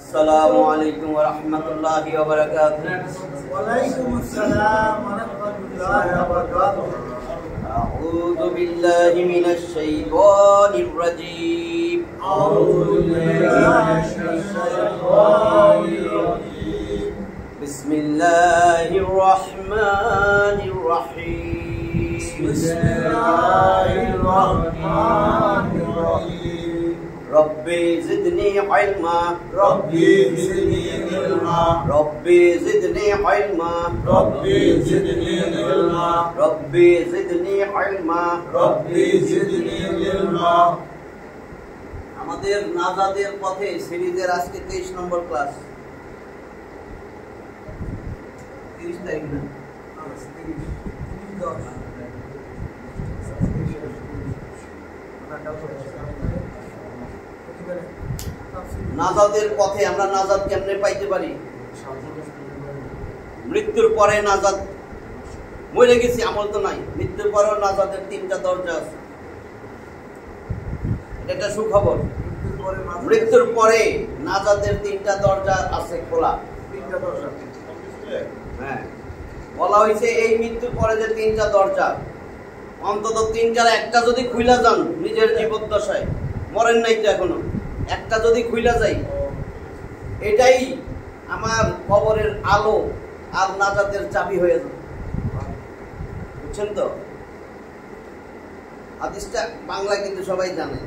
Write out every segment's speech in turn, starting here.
আসসালামু আলাইকুম ওয়া রাহমাতুল্লাহি ওয়া বারাকাতুহু। ওয়া আলাইকুম আসসালাম ওয়া রাহমাতুল্লাহি ওয়া বারাকাতুহু। আউযু বিল্লাহি মিনাশ শাইতানির রাজীম। আউযু বিল্লাহি মিনাশ শাইতানির রাজীম। বিসমিল্লাহির রাহমানির রাহিম। বিসমিল্লাহির রাহমানির রাহিম। রব্বি জিদনি ইলমা। রব্বি জিদনি ইলমা। রব্বি জিদনি ইলমা। রব্বি জিদনি ইলমা। রব্বি জিদনি ইলমা। রব্বি জিদনি ইলমা। আমাদের নাজাতের পথে সিরিজের আজকে 23 নম্বর ক্লাস। 30 তারিখ না? নাজাতের পথে আমরা নাজাত কেমনে পাইতে পারি? মৃত্যুর পরে নাজাত। মরে গেছি আমল তো নাই, মৃত্যুর পরেও নাজাতের 3টা দরজা আছে। এটা একটা সুখবর। মৃত্যুর পরে নাজাতের 3টা দরজা আছে খোলা। হ্যাঁ, বলা হয়েছে এই মৃত্যুর পরে যে 3টা দরজা, অন্তত 3টার একটা যদি খুইলা যান নিজের জীবদ্দশায়, মরেন নাই তো এখনো, একটা যদি খুইলা যাই, এটাই আমার কবরের আলো আর নাজাতের চাবি হয়ে যাবে। বুঝছেন তো? হাদিসটা বাংলা কিন্তু সবাই জানে।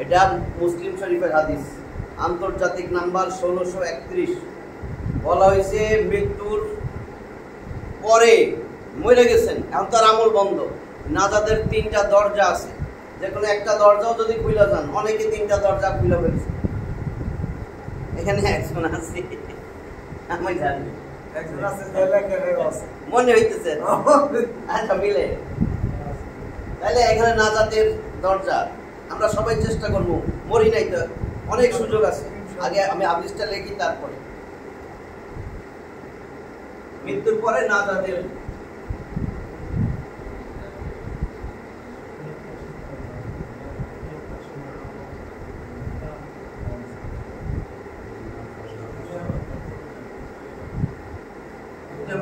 এটা মুসলিম শরীফের হাদিস, আন্তর্জাতিক নাম্বার 1631। বলা হয়েছে মৃত্যুর পরে মরে গেছেন, এখন তার আমল বন্ধ, নাজাতের 3টা দরজা আছে, যে কোনো একটা দরজাও যদি খুলে যান, অনেকে 3টা দরজা খুলে ফেলছে। এখানে একজন আছে, আমি জানি, মনে হইতেছে আচ্ছা মিলে। তাহলে এখানে নাজাতের দরজা আমরা সবাই চেষ্টা করবো, মরি নাই তো, অনেক সুযোগ আছে। আগে আমি হাদিসটা লিখি, তারপরে মৃত্যুর পরে নাজাতের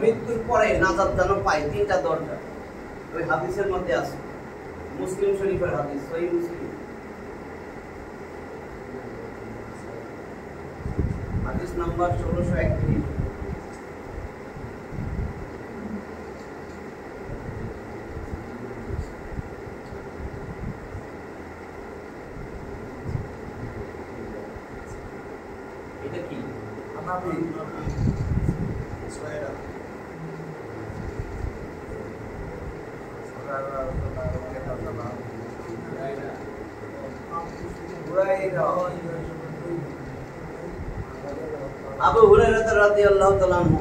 মৃত্যুর পরে নাজাত যেন পাই 3টা দরজা, ওই হাদিসের মধ্যে আছে, মুসলিম শরীফের হাদিস, সহিহ মুসলিম হাদিস নাম্বার 1631। এটা কি? আবু হুরায়রা রাদিয়াল্লাহু তাআলা আনহু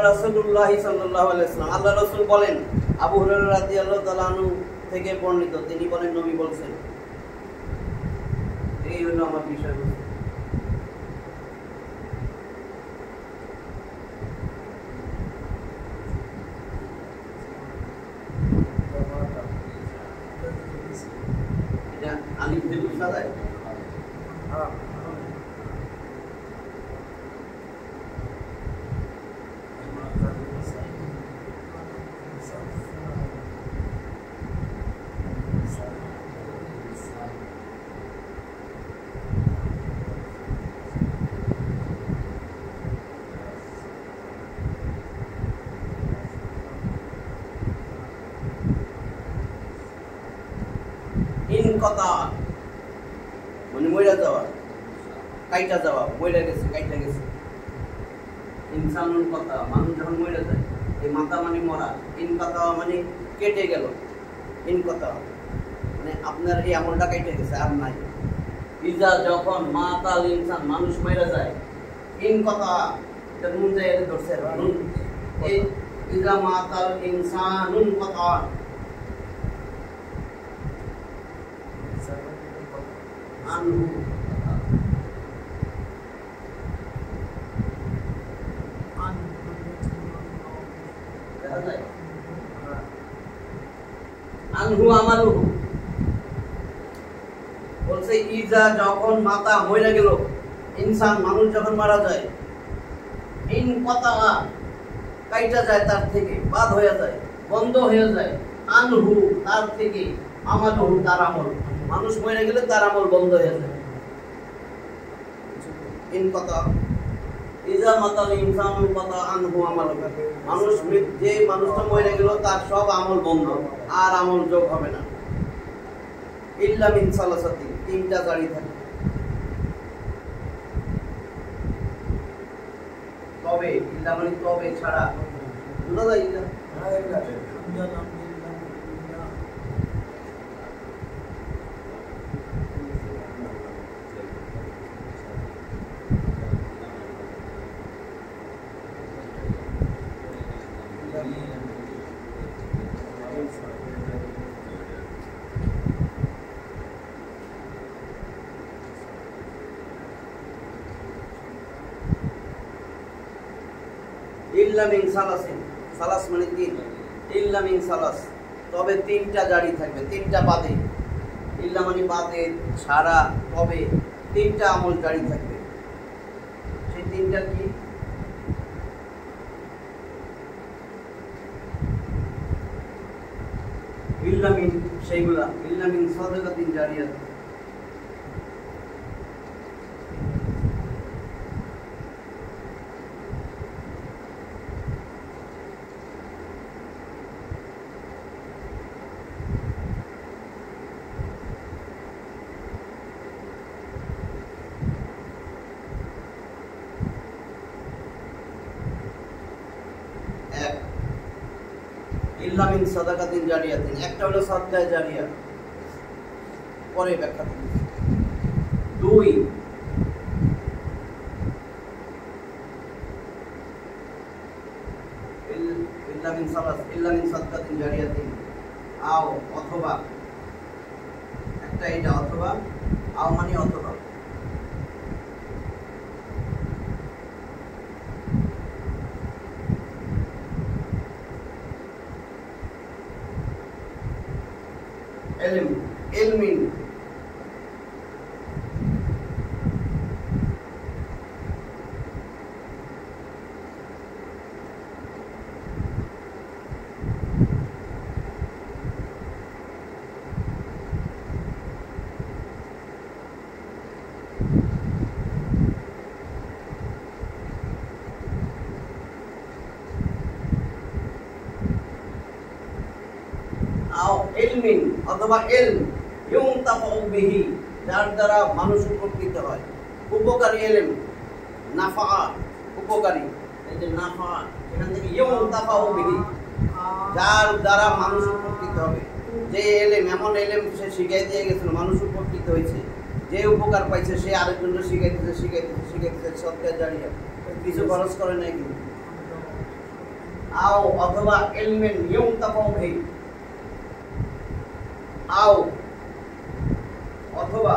রাসূলুল্লাহ সাল্লাল্লাহু আলাইহি ওয়াসাল্লাম, আল্লাহ রাসূল বলেন, আবু হুরায়রা রাদিয়াল্লাহু তাআলা আনহু থেকে বর্ণিত, তিনি বলেন নবী বলেছেন। এই হলো আমার বিষয়বস্তু। এটা আলিফ দিয়ে বুঝা যায়? ইনকতা মানে মইরা যাওয়া, কাইটা যাওয়া, মইরা গেছে, কাইটা গেছে। ইনসানুল কথা, মানুষ যখন মইরা যায়, এই মাথা মানে মরা, ইনকতা মানে কেটে গেল, ইনকতা মানে আপনার এই আমলটা কাইটা গেছে, আর নাই। ইজা যখন মাতাল ইনসান, মানুষ মইরা যায়, ইনকতা এটা নুন যায়, ধরছে নুন, এই ইজা মাতাল ইনসানুন কতা, আনহু দেখা যায় আনহু আমালুহু বলছে ইজা যখন মাতা মরে গেল ইনসান মানুষ যখন মারা যায় ইন কথা কাইটা যায় তার থেকে বাদ হয়ে যায় বন্ধ হয়ে যায় আনহু তার থেকে আমালুহু তার আমল মানুষ মরে গেলে তার আমল বন্ধ হয়ে যায় ইন কথা ইজা মাতাল ইনসানুল কথা আনহু আমালুহু মানুষ যে মানুষটা মরে গেল তার সব আমল বন্ধ আর আমল যোগ হবে না ইল্লা মিন সালাসাতি তিনটা জারি থাকে তবে ইল্লা মানে তবে ছাড়া বুঝা যায় ইল্লা ইল্লা মিন সালাসিন সালাস মানে তিন ইল্লা মিন সালাস তবে তিনটা জারি থাকবে তিনটা বাদে ইল্লা মানে বাদে ছাড়া তবে তিনটা আমল জারি থাকবে সেই তিনটা কি ইল্লা মিন সেইগুলা ইল্লা মিন সাদাকাতিন জারিয়াত ইল্লা মিন সাদাকাতিন জারিয়াতিন একটা হলো সাদকা জারিয়া পরে ব্যাখ্যা করব দুই ইল্লা মিন সালাস ইল্লা মিন সাদকাতিন জারিয়াতিন আও অথবা একটা এটা অথবা আও মানে অথবা ইলমিন আও ইলমিন অথবা ইলম ইউনতাফাউ বিহি যার দ্বারা মানুষ উপকৃত হয় উপকারী ইলম নাফা উপকারী এই যে নাফা এখান থেকে ইউনতাফাউ বিহি যার দ্বারা মানুষ উপকৃত হবে যে ইলম এমন ইলম সে শিখাই দিয়ে গেছিল মানুষ উপকৃত হয়েছে যে উপকার পাইছে সে আরেকজনকে শিখাইতেছে সদকা জারিয়া কিছু খরচ করে নাই কিন্তু আও অথবা ইলমিন ইউনতাফাউ বিহি আও অথবা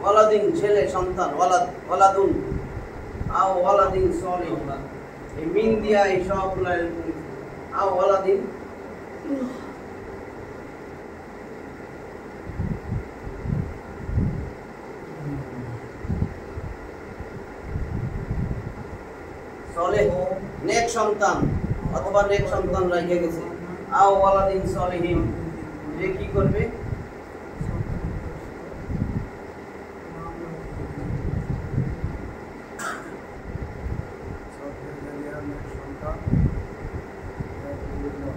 ওয়ালাদিন ছেলে সন্তান ওয়ালাদুন আও ওয়ালাদিন সলিহ এই মিন দিয়া এই সবগুলা আও ওয়ালাদিন সলেহ নেক সন্তান অথবা নেক সন্তান রেখে গেছে আও ওয়ালাদিন সলিহিন যে কি করবে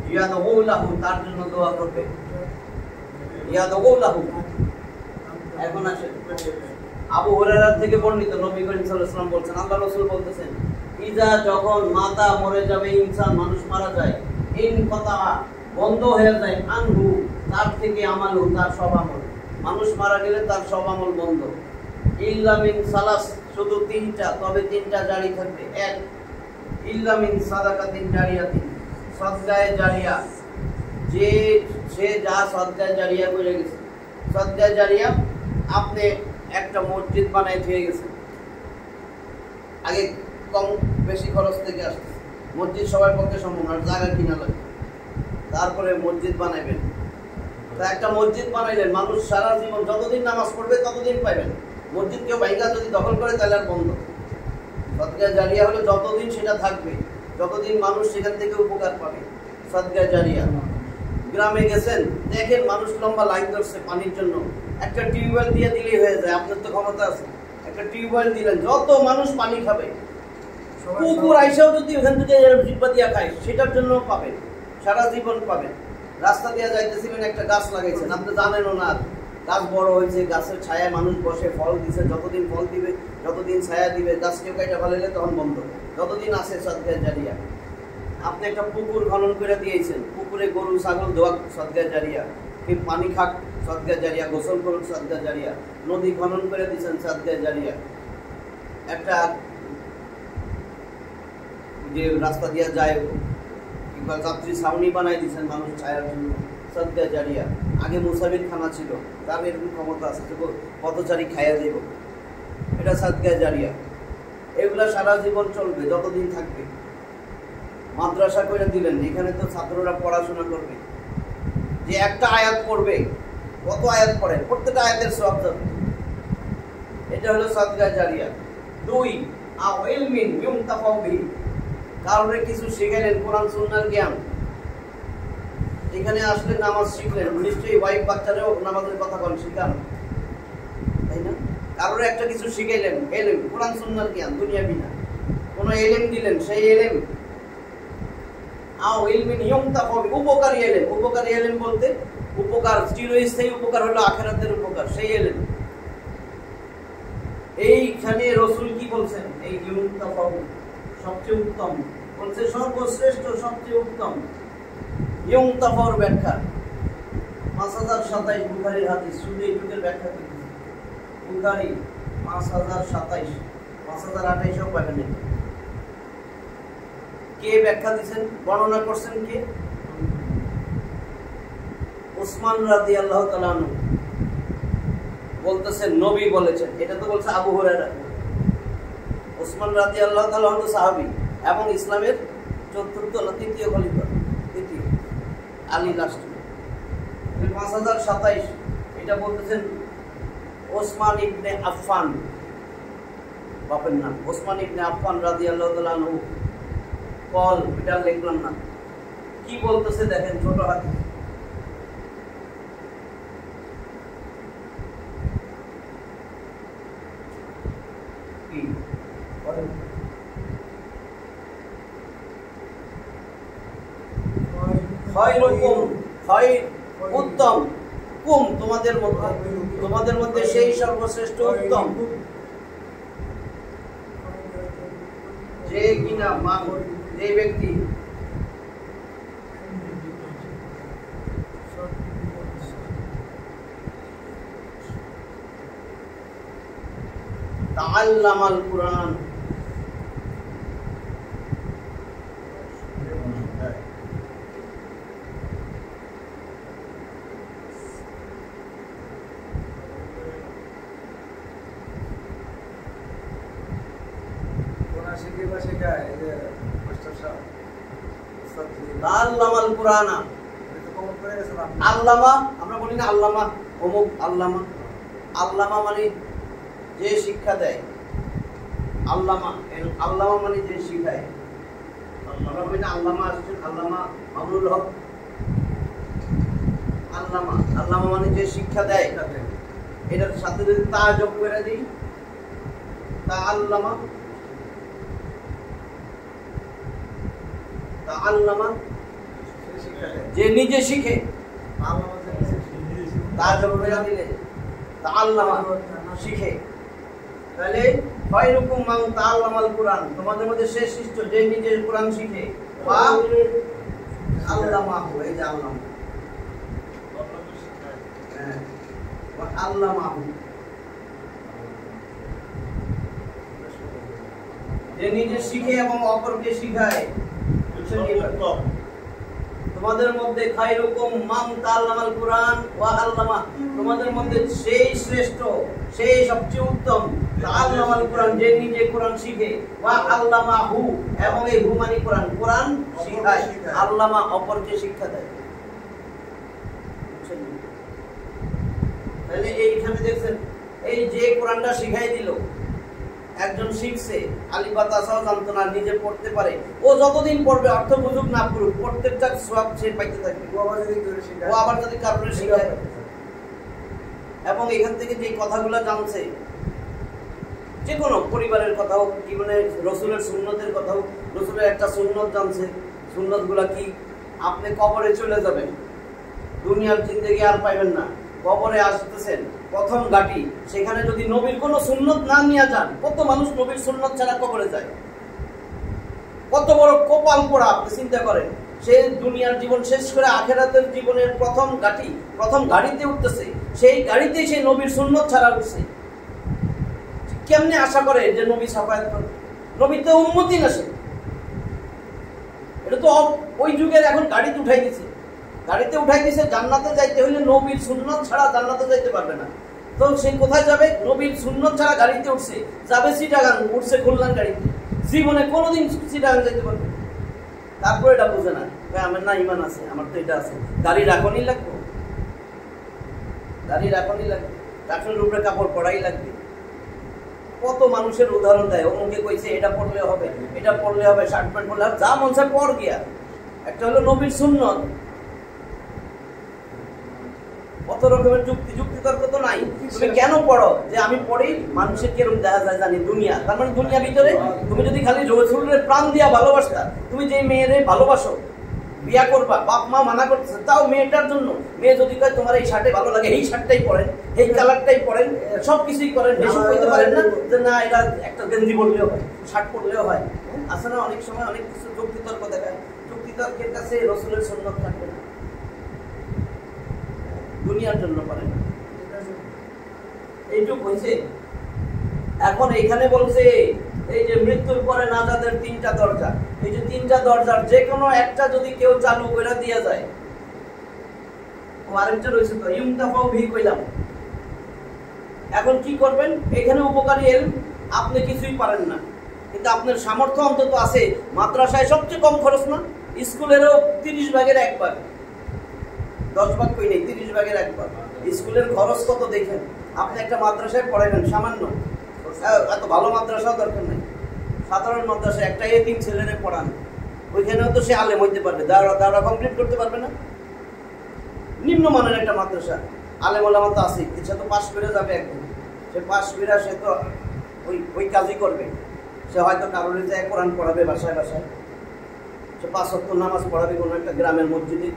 ইয়াদউ লাহু তার জন্য দোয়া করবে ইয়াদউ লাহু এখন আসে আবু হুরায়রা থেকে বর্ণিত নবী করিম সাল্লাল্লাহু আলাইহি ওয়াসাল্লাম বলেছেন আল্লাহ রাসূল বলতেছেন ইজা যখন মাতা মরে যাবে ইনসান মানুষ মারা যায় ইন কথা বন্ধ হয়ে যায় আনহু তার থেকে আমালু তার সব আমল মানুষ মারা গেলে তার সব আমল বন্ধ ইল্লা মিন সালাস, শুধু তিনটা, তবে তিনটা জারি থাকবে। এক, ইল্লা মিন সাদাকাতিন জারিয়াতিন, সদকায়ে জারিয়া, যে সে যা সদকায়ে জারিয়া করে গেছে। সদকায়ে জারিয়া, আপনি একটা মসজিদ বানাই দিয়ে গেছেন, আগে কম বেশি খরচ থেকে আসছে, মসজিদ সবার পক্ষে সম্ভব না, জায়গা কিনা লাগে, তারপরে মসজিদ বানাইবেন। তা একটা মসজিদ বানাইলেন, মানুষ সারা জীবন যতদিন নামাজ পড়বে ততদিন পাইবেন। মসজিদ কেউ বাইকা যদি দখল করে তাহলে আর বন্ধ। সদকায়ে জারিয়া হলো যতদিন সেটা থাকবে, যতদিন মানুষ সেখান থেকে উপকার পাবে, সদকায়ে জারিয়া। গ্রামে গেছেন, দেখেন মানুষ লম্বা লাইন ধরছে পানির জন্য, একটা টিউবওয়েল দিয়ে দিলেই হয়ে যায়, আপনার তো ক্ষমতা আছে, একটা টিউবওয়েল দিলেন, যত মানুষ পানি খাবে, কুকুর আইসাও যদি ওখান থেকে জিব্বা দিয়া খায় সেটার জন্য পাবেন, সারা জীবন পাবেন। রাস্তা দিয়ে যাইতেছিলেন, একটা গাছ লাগাইছেন, আপনি জানেনও না, গাছ বড় হয়েছে, গাছের ছায়ায় মানুষ বসে ফল দিছে, যতদিন ফল দিবে যতদিন ছায়া দিবে, গাছ কেউ কাইটা ফেলাইলে তখন বন্ধ, যতদিন আছে সদকায়ে জারিয়া। আপনি একটা পুকুর খনন করে দিয়েছেন, পুকুরে গরু ছাগল ধোয়া, সদকায়ে জারিয়া। কেউ পানি খাক, সদকায়ে জারিয়া। গোসল করুক, সদকায়ে জারিয়া। নদী খনন করে দিয়েছেন, সদকায়ে জারিয়া। একটা যে রাস্তা দিয়ে যায় কিংবা যাত্রী ছাউনি বানাই দিয়েছেন মানুষ ছায়ার জন্য, সদকায়ে জারিয়া। আগে মুসাফির খানা ছিল, তার এরকম ক্ষমতা আছে, পথচারী খাইয়া দেব, এটা সদকায়ে জারিয়া। এগুলা সারা জীবন চলবে, যতদিন থাকবে। মাদ্রাসা করে দিলেন, এখানে তো ছাত্ররা পড়াশোনা করবে, যে একটা আয়াত পড়বে, কত আয়াত পড়ে, প্রত্যেকটা আয়াতের সওয়াব যাবে, এটা হলো সদকায়ে জারিয়া। দুই, আও ইলমিন ইউনতাফাউ বিহি, কারণে কিছু শিখাইলেন, কোরআন সুন্নাহর জ্ঞান। এখানে আসলে নামাজ শিখলেন, নিশ্চয়ই ওয়াইফ বাচ্চারাও নামাজের কথা বলেন, শিখান, তাই না? কারণে একটা কিছু শিখাইলেন, এলেম, কোরআন সুন্নাহর জ্ঞান, দুনিয়াবি না, কোনো এলেম দিলেন, সেই এলেম। আও ইলমিন ইউনতাফাউ বিহি, উপকারী এলেম। উপকারী এলেম বলতে উপকার, চিরস্থায়ী উপকার হলো আখিরাতের উপকার, সেই এলেম। এইখানে রাসূল কি বলছেন? এই ইউনতাফাউ সবচেয়ে উত্তম বলছে, সর্বশ্রেষ্ঠ, সবচেয়ে উত্তম। ইউনতাফাউর ব্যাখ্যা 5027 বুখারীর হাদিস, শুধু এইটুকুর ব্যাখ্যা করেছে বুখারী 5027, 5028 পাবেন। কে ব্যাখ্যা দিয়েছেন, বর্ণনা করছেন কে? উসমান রাদিয়াল্লাহু তাআলা আনহু বলতেছেন, নবী বলেছেন। এটা তো বলছে আবু হুরায়রা। উসমান রাদিয়াল্লাহু তাআলা আনহু সাহাবী এবং ইসলামের চতুর্থ না তৃতীয় খলিফা, তৃতীয়, আলী লাস্ট। 5027 এটা বলতেছেন ওসমান ইবনে আফফান, বাপের নাম ওসমান ইবনে আফফান রাদিয়াল্লাহু তাআলা আনহু। কল, এটা লিখলাম না, কি বলতেছে দেখেন, ছোট হাদিস। কি উত্তম, কুম তোমাদের মধ্যে সেই সর্বশ্রেষ্ঠ উত্তম, যে কিনা যে ব্যক্তি তাআল্লামাল কুরআন, আল্লামাল কুরআন। আল্লামা আমরা বলি না, আল্লামা অমুক আল্লামা। আল্লামা মানে যে শিক্ষা দেয়, আল্লামা, আল্লামা মানে যে শিখায়। আমরা বলি না আল্লামা আসছেন, আল্লামা মামুনুল হক, আল্লামা। আল্লামা মানে যে শিক্ষা দেয়, এটার সাথে যদি তা যোগ করে দিই, তা আল্লামা, তা আল্লামা যে নিজে শিখে, তা যোগ করে দিলে তা আল্লামা শিখে। তাহলে খায়রুকুম মান তাআল্লামাল কুরআন, তোমাদের মধ্যে শ্রেষ্ঠ যে নিজে কুরআন শিখে, বা আল্লামা, এই যে আল্লামা, হ্যাঁ, বা আল্লামা। যে নিজে শিখে এবং অপরকে শিখায়। তোমাদের মধ্যে খায়রুকুম মান তাআল্লামাল কুরআন ওয়া আল্লামা, তোমাদের মধ্যে সেই শ্রেষ্ঠ, সেই সবচেয়ে উত্তম তাআল্লামাল কুরআন, যে নিজে কোরআন শিখে, ওয়া আল্লামাহু, এবং এই হু মানে কোরআন, কোরআন শিখায়, আল্লামা অপরকে শিক্ষা দেয়। তাহলে এইখানে দেখছেন, এই যে কোরআনটা শিখাই দিল, একজন শিখছে, আলিফ-বা-তা-সা জানতো না, নিজে পড়তে পারে, ও যতদিন পড়বে, অর্থ বুঝুক না বুঝুক, প্রত্যেকটা সওয়াব সে পাইতে থাকবে। ও আবার যদি কারণে শিখায়, এবং এখান থেকে যে কথাগুলো জানছে, যে কোনো পরিবারের কথা হোক, জীবনে রসুলের সুন্নতের কথা হোক, রসুলের একটা সুন্নত জানছে, সুন্নতগুলা কি, আপনি কবরে চলে যাবেন, দুনিয়ার জিন্দেগি আর পাইবেন না, কবরে আসতেছেন, প্রথম ঘাটি, সেখানে যদি নবীর কোনো সুন্নত না নিয়ে যান, কত মানুষ নবীর সুন্নত ছাড়া কবরে যায়, কত বড় কপাল পোড়া আপনি চিন্তা করেন। সে দুনিয়ার জীবন শেষ করে আখিরাতের জীবনের প্রথম ঘাটি, প্রথম গাড়িতে উঠতেছে, সেই গাড়িতে সে নবীর সুন্নত ছাড়া উঠছে, কেমনে আশা করে যে নবী সাফায়াত করবে? নবী তো উম্মতি না, সে এটা তো ওই যুগের, এখন গাড়িতে উঠাই দিছে, গাড়িতে উঠাই দিছে, জান্নাতে যাইতে হইলে নবীর সুন্নত ছাড়া জান্নাতে যাইতে পারবে না। তো সে কোথায় যাবে? নবীর সুন্নত ছাড়া গাড়িতে উঠছে, যাবে চিটাগাং, উঠছে খুলনার গাড়িতে, জীবনে কোনোদিন চিটাগাং যাইতে পারবে না। তারপরে এটা বুঝে না, আমার না ইমান আছে, আমার তো এটা আছে, গাড়ি রাখনই লাগবে, গাড়ি রাখনই লাগবে, রাখনের উপরে কাপড় পরাই লাগবে। কত মানুষের উদাহরণ দেয়, অমুকে কইছে এটা পড়লে হবে, এটা পড়লে হবে, শার্ট প্যান্ট পরলে, যা মন চায় পর গিয়া। একটা হলো নবীর সুন্নত, কত রকমের যুক্তি তর্ক তো নাই। তুমি কেন পড়ো? যে আমি পড়ি, মানুষের কিরকম দেখা যায় জানি, দুনিয়া, তার মানে দুনিয়া ভিতরে তুমি যদি খালি রসুলের প্রাণ দিয়া ভালোবাসতা, তুমি যে মেয়েরে ভালোবাসো, বিয়া করবা, বাপ মা মানা করতেছে, তাও মেয়েটার জন্য, মেয়ে যদি কয় তোমার এই শার্টে ভালো লাগে, এই শার্টটাই পরেন, এই কালারটাই পরেন, সবকিছুই করেন, বেশি কইতে পারেন না যে না এটা একটা গেঞ্জি পরলেও হয়, শার্ট পরলেও হয়। আছে না অনেক সময় অনেক কিছু যুক্তি তর্ক দেখায়, যুক্তি তর্কের কাছে রসুলের সুন্নত থাকবে না, দুনিয়ার জন্য পারে না, এইটুক হয়েছে। এখন এইখানে বলছে এই যে মৃত্যুর পরে নাজাতের তিনটা দরজা, এই যে তিনটা দরজার যে কোনো একটা যদি কেউ চালু করে দিয়া যায়, আরেকটা রয়েছে তো ইউমতাফাউ ভি কইলাম। এখন কি করবেন? এখানে উপকারী এলম, আপনি কিছুই পারেন না, কিন্তু আপনার সামর্থ্য অন্তত আছে। মাদ্রাসায় সবচেয়ে কম খরচ না, স্কুলেরও 30 ভাগের 1 ভাগ, 10 ভাগ কই নেই, 30 ভাগের 1 ভাগ। স্কুলের খরচ কত দেখেন, আপনি একটা মাদ্রাসায় পড়াবেন, সামান্য, এত ভালো মাদ্রাসাও দরকার নাই, সাধারণ মাদ্রাসা একটা এতিম ছেলেরে পড়ান, ওইখানেও তো সে আলেম হইতে পারবে, দাওরা কমপ্লিট করতে পারবে না। নিম্নমানের একটা মাদ্রাসা, আলেম ওলামা তো আছে, সে তো পাশ করে যাবে একদিন, সে পাশ করে সে তো ওই কাজই করবে। সে হয়তো কারণে যায় কোরআন পড়াবে বাসায় বাসায়, সে 5 ওয়াক্ত নামাজ পড়াবে কোনো একটা গ্রামের মসজিদে,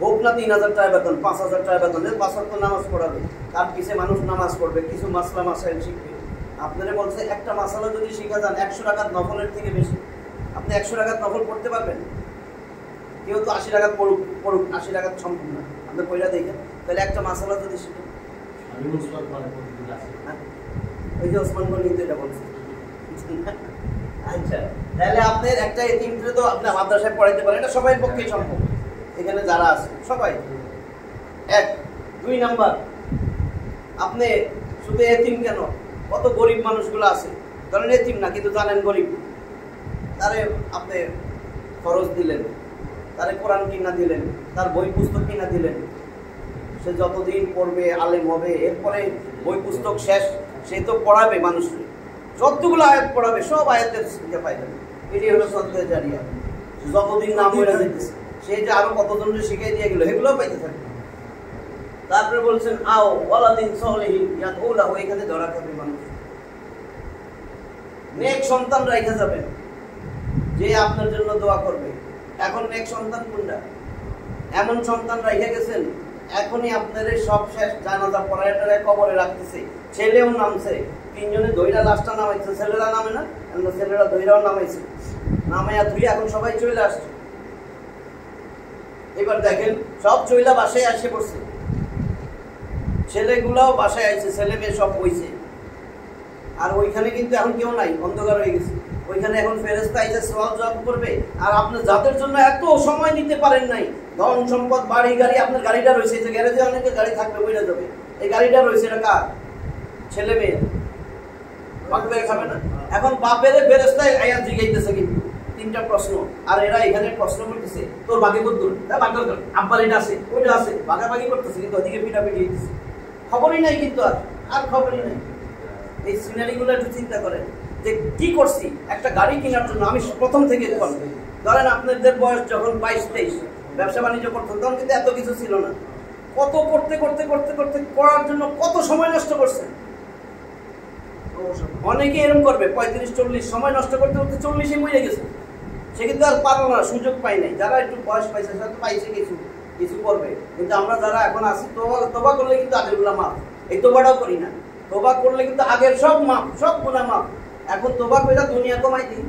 হোক না 3000 টাকা বেতন, 5000 টাকা বেতন, 5 ওয়াক্ত নামাজ পড়াবে, তার পিছে মানুষ নামাজ পড়বে, কিছু মাসলা মাসাইল শিখবে। আপনারা বলছে একটা মাসালা যদি শিখা যান 100 রাকাত নফলের থেকে বেশি, আপনি 100 রাকাত নফল পড়তে পারবেন? কেউ তো 80 রাকাত পড়ুক, 80 রাকাত সম্ভব না, আপনি পয়লা দেখেন। তাহলে একটা মাসালা যদি শিখেন, ওই যে ওসমান গনি তো এটা বলছে। আচ্ছা, তাহলে আপনার একটা এতিমকে তো আপনি মাদ্রাসায় পড়াইতে পারেন, এটা সবার পক্ষেই সম্ভব, এখানে যারা আছে সবাই। 1 2 নাম্বার, আপনি শুধু এতিম কেন, কত গরিব মানুষগুলো আছে, ধরেন এতিম না কিন্তু জানেন গরিব, তারে আপনি খরচ দিলেন, তারে কোরআন কিনা দিলেন, তার বই পুস্তক কিনা দিলেন, সে যতদিন পড়বে আলেম হবে, এরপরে বই পুস্তক শেষ, সে তো পড়াবে মানুষকে, যতগুলো আয়াত পড়াবে সব আয়াতের শিক্ষা পাইবেন। এটি হলো সদকা জারিয়া, যতদিন নাম হয়ে যেতেছে, সে যে আরো কতজনকে শিখাই দিয়ে গেল, এগুলোও পাইতে থাকবে। তারপরে বলছেন আও ওয়ালাদিন সলিহিন ইয়াদউলাহু, এখানে ধরা খাবে মানুষ, নেক সন্তান রাইখা যাবেন যে আপনার জন্য দোয়া করবে। এখন নেক সন্তান কোনটা? এমন সন্তান রাইখা গেছেন, এখনই আপনার সব শেষ, জানাজা পড়ায় কবরে রাখতেছে, ছেলেও নামছে, 3 জনে ধইরা লাশটা নামাইছে, ছেলেরা নামে না, ছেলেরা ধইরাও নামাইছে, নামাইয়া ধুই এখন সবাই চলে আসছে। এবার দেখেন সব চইলা বাসায় আসে পড়ছে, ছেলেগুলাও বাসায় আইছে, ছেলে মেয়ে সব বইছে, আর ওইখানে কিন্তু এখন কেউ নাই, অন্ধকার হয়ে গেছে। ওইখানে এখন ফেরেশতা এসে সওয়াল জবাব করবে। আর আপনি যাদের জন্য এত সময় নিতে পারেন নাই, ধন সম্পদ বাড়ি গাড়ি, আপনার গাড়িটা রয়েছে, যে গ্যারেজে অনেকে গাড়ি থাকবে বইরা যাবে, এই গাড়িটা রয়েছে, এটা কার? ছেলে মেয়ে, বাপ বেড়ে খাবে না? এখন বাপের ফেরেশতায় আয়াত জিগাইতেছে কিন্তু তিনটা প্রশ্ন, আর এরা এখানে প্রশ্ন করতেছে তোর বাকি কদ্দুর, আব্বার এটা আছে ওইটা আছে, ভাগাভাগি করতেছে, কিন্তু ওদিকে পিটাপিটি হইতেছে, খবরই নাই কিন্তু আর খবরই নাই। এই সিনারিগুলো একটু চিন্তা করেন যে কি করছি একটা গাড়ি কেনার জন্য। আমি প্রথম থেকে ধরেন আপনাদের বয়স যখন 22-23 ব্যবসা বাণিজ্য করতেন, তখন কিন্তু এত কিছু ছিল না। কত করতে করতে করতে করতে করার জন্য কত সময় নষ্ট করছেন। অনেকে এরকম করবে 35-40 সময় নষ্ট করতে করতে 40-এ মরে গেছে, সে কিন্তু আর পারলো না, সুযোগ পাই নাই। যারা একটু বয়স পাইছে সেটা পাইছে কিছু করবে, কিন্তু আমরা যারা এখন আছি তোবা করলে কিন্তু আগেরগুলা মাফ, এই তোবাটাও করি না। তোবা করলে কিন্তু আগের সব মাফ, সব গুনাহ মাফ। এখন তোবা কইরা দুনিয়া কমাই দিই।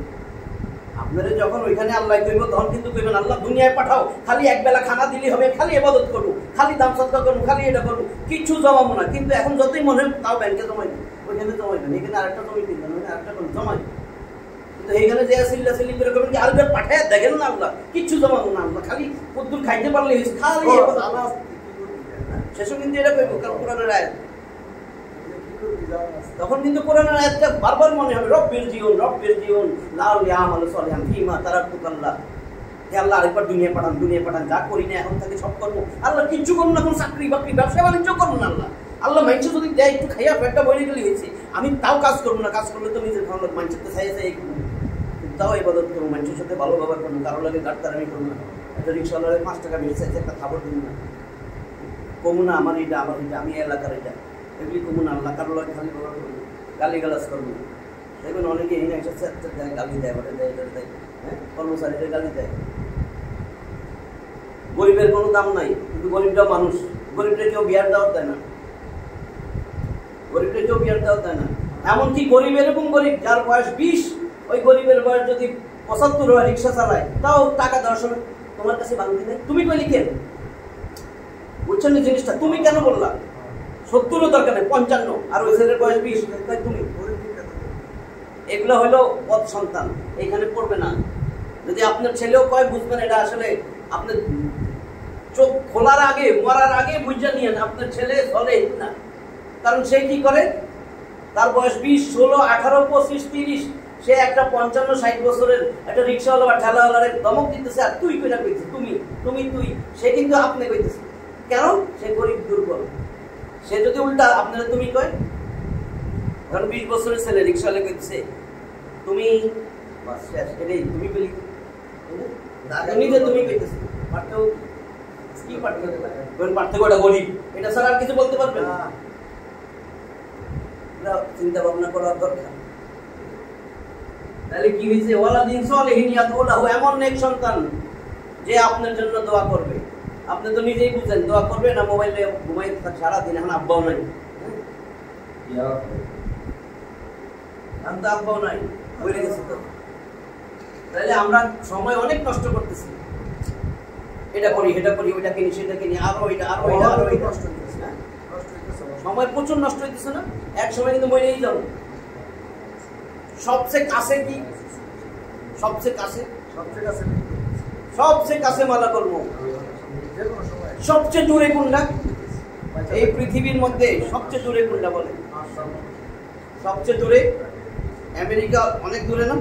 আপনারা যখন ওইখানে আল্লাহ কইব তখন কিন্তু কইবেন আল্লাহ দুনিয়ায় পাঠাও, খালি এক বেলা খানা দিলেই হবে, খালি ইবাদত করব, খালি দান সদকা করব, খালি এটা করব, কিছু জমাবো না। কিন্তু এখন যতই মনে হয় তাও ব্যাংকে জমাই দেন, ওইখানে জমাই দেন, এখানে আরেকটা জমি দিবেন, ওইখানে আরেকটা জমাই। কিন্তু এইখানে যে সিল্লি করে করবেন কি আরবের পাঠায় দেখেন না, আল্লাহ কিচ্ছু জমাবো না, আল্লাহ খালি কুদ্দুর খাইতে পারলে খালি শেষও কিন্তু এটা কইব, কারণ কোরআনের আয়াত। তখন কিন্তু কোরআনের আয়াতটা বারবার মনে হবে, রব্বির জীবন লাউ ইয়ামাল সালিহান ফিমা তারাকুল্লাহ। হে আল্লাহ আরেকবার দুনিয়া পাঠান, যা করি না এখন থেকে সব করবো। আল্লাহ কিচ্ছু করুন না, এখন চাকরি বাকরি ব্যবসা বাণিজ্য করুন না। আল্লাহ মানুষ যদি দেয় একটু খাইয়া পেটটা বইরে গেলে হয়েছে, আমি তাও কাজ করবো না, কাজ করলে তো নিজের খাওয়া মানুষের তো চাইছে, তাও ইবাদত করবো, মানুষের সাথে ভালো ব্যবহার করবো, কারো লাগে গাড়তারামি করবো না। একটা রিক্সাওয়ালারে 5 টাকা বেশি চাইছে, একটা খাবার দিন না, কমু না আমার এটা আমি এলাকার এটা, এগুলি কমু না। আল্লাহ কারো লাগে খালি ব্যবহার করবো, গালিগালাজ করবো। দেখবেন অনেকে এই না দেয়, গালি দেয়, ওটা দেয়, এটা দেয়, হ্যাঁ, কর্মচারীদের গালি দেয়। গরিবের কোনো দাম নাই, কিন্তু গরিবটাও মানুষ। গরিবটা কেউ বিয়ার দাওয়াত দেয় না, এমনকি গরিব এরকম গরিব যার বয়স 20, ওই গরিবের বয়স যদি 75 হয়, রিক্সা চালায়, তাও টাকা দেওয়ার সময় তোমার কাছে বাংলা নেই, তুমি কইলি কেন? বুঝছেন না জিনিসটা? তুমি কেন বললা? 70 দরকার নেই, 55, আর ওই ছেলের বয়স 20, তাই তুমি। এগুলো হলো পথ সন্তান, এখানে পড়বে না। যদি আপনার ছেলেও কয় বুঝবেন, এটা আসলে আপনার চোখ খোলার আগে, মরার আগে বুঝে নিয়েন আপনার ছেলে চলে না। কারণ সে কি করে, তার বয়স 20, 16, 18, 25, 30, সে একটা 55-60 বছরের একটা রিক্সাওয়ালা বা ঠেলাওয়ালারে ধমক দিতেছে, আর তুই কইরা কইছিস, তুই। সে কিন্তু আপনি কইতেছে, কেন? সে গরিব দুর্বল। সে যদি উল্টা আপনারা তুমি কয়, কারণ 20 বছরের ছেলে রিক্সাওয়ালা কইতেছে তুমি, বাস শেষ, এটাই তুমি বলি, নিজে তুমি কইতেছে, পার্থক্যটা গরিব, এটা ছাড়া আর কিছু বলতে পারবে না। চিন্তা ভাবনা করার দরকার। তাহলে কি হয়েছে? ওয়ালাদিন সালিহিন ইয়াদউলাহু, এমন নেক সন্তান যে আপনার জন্য দোয়া করবে। আপনি তো নিজেই বুঝেন, দোয়া করবে না মোবাইলে ঘুমাই সারাদিন, এখন আব্বাও নাই, আব্বাও নাই, বলে গেছে তো। তাহলে আমরা সময় অনেক নষ্ট করতেছি, এটা করি, এটা করি, ওইটা কিনি, সেটা কিনি, আরো এটা নষ্ট হইতেছে না? সময় প্রচুর নষ্ট হইতেছে না? এক সময় কিন্তু মরেই যাবো। সবচেয়ে কাছে কি? সবচেয়ে কাছে মালা করব। সবচেয়ে দূরে কোনটা? এই পৃথিবীর মধ্যে সবচেয়ে দূরে কোনটা বলে? সবচেয়ে দূরে আমেরিকা, অনেক দূরে না?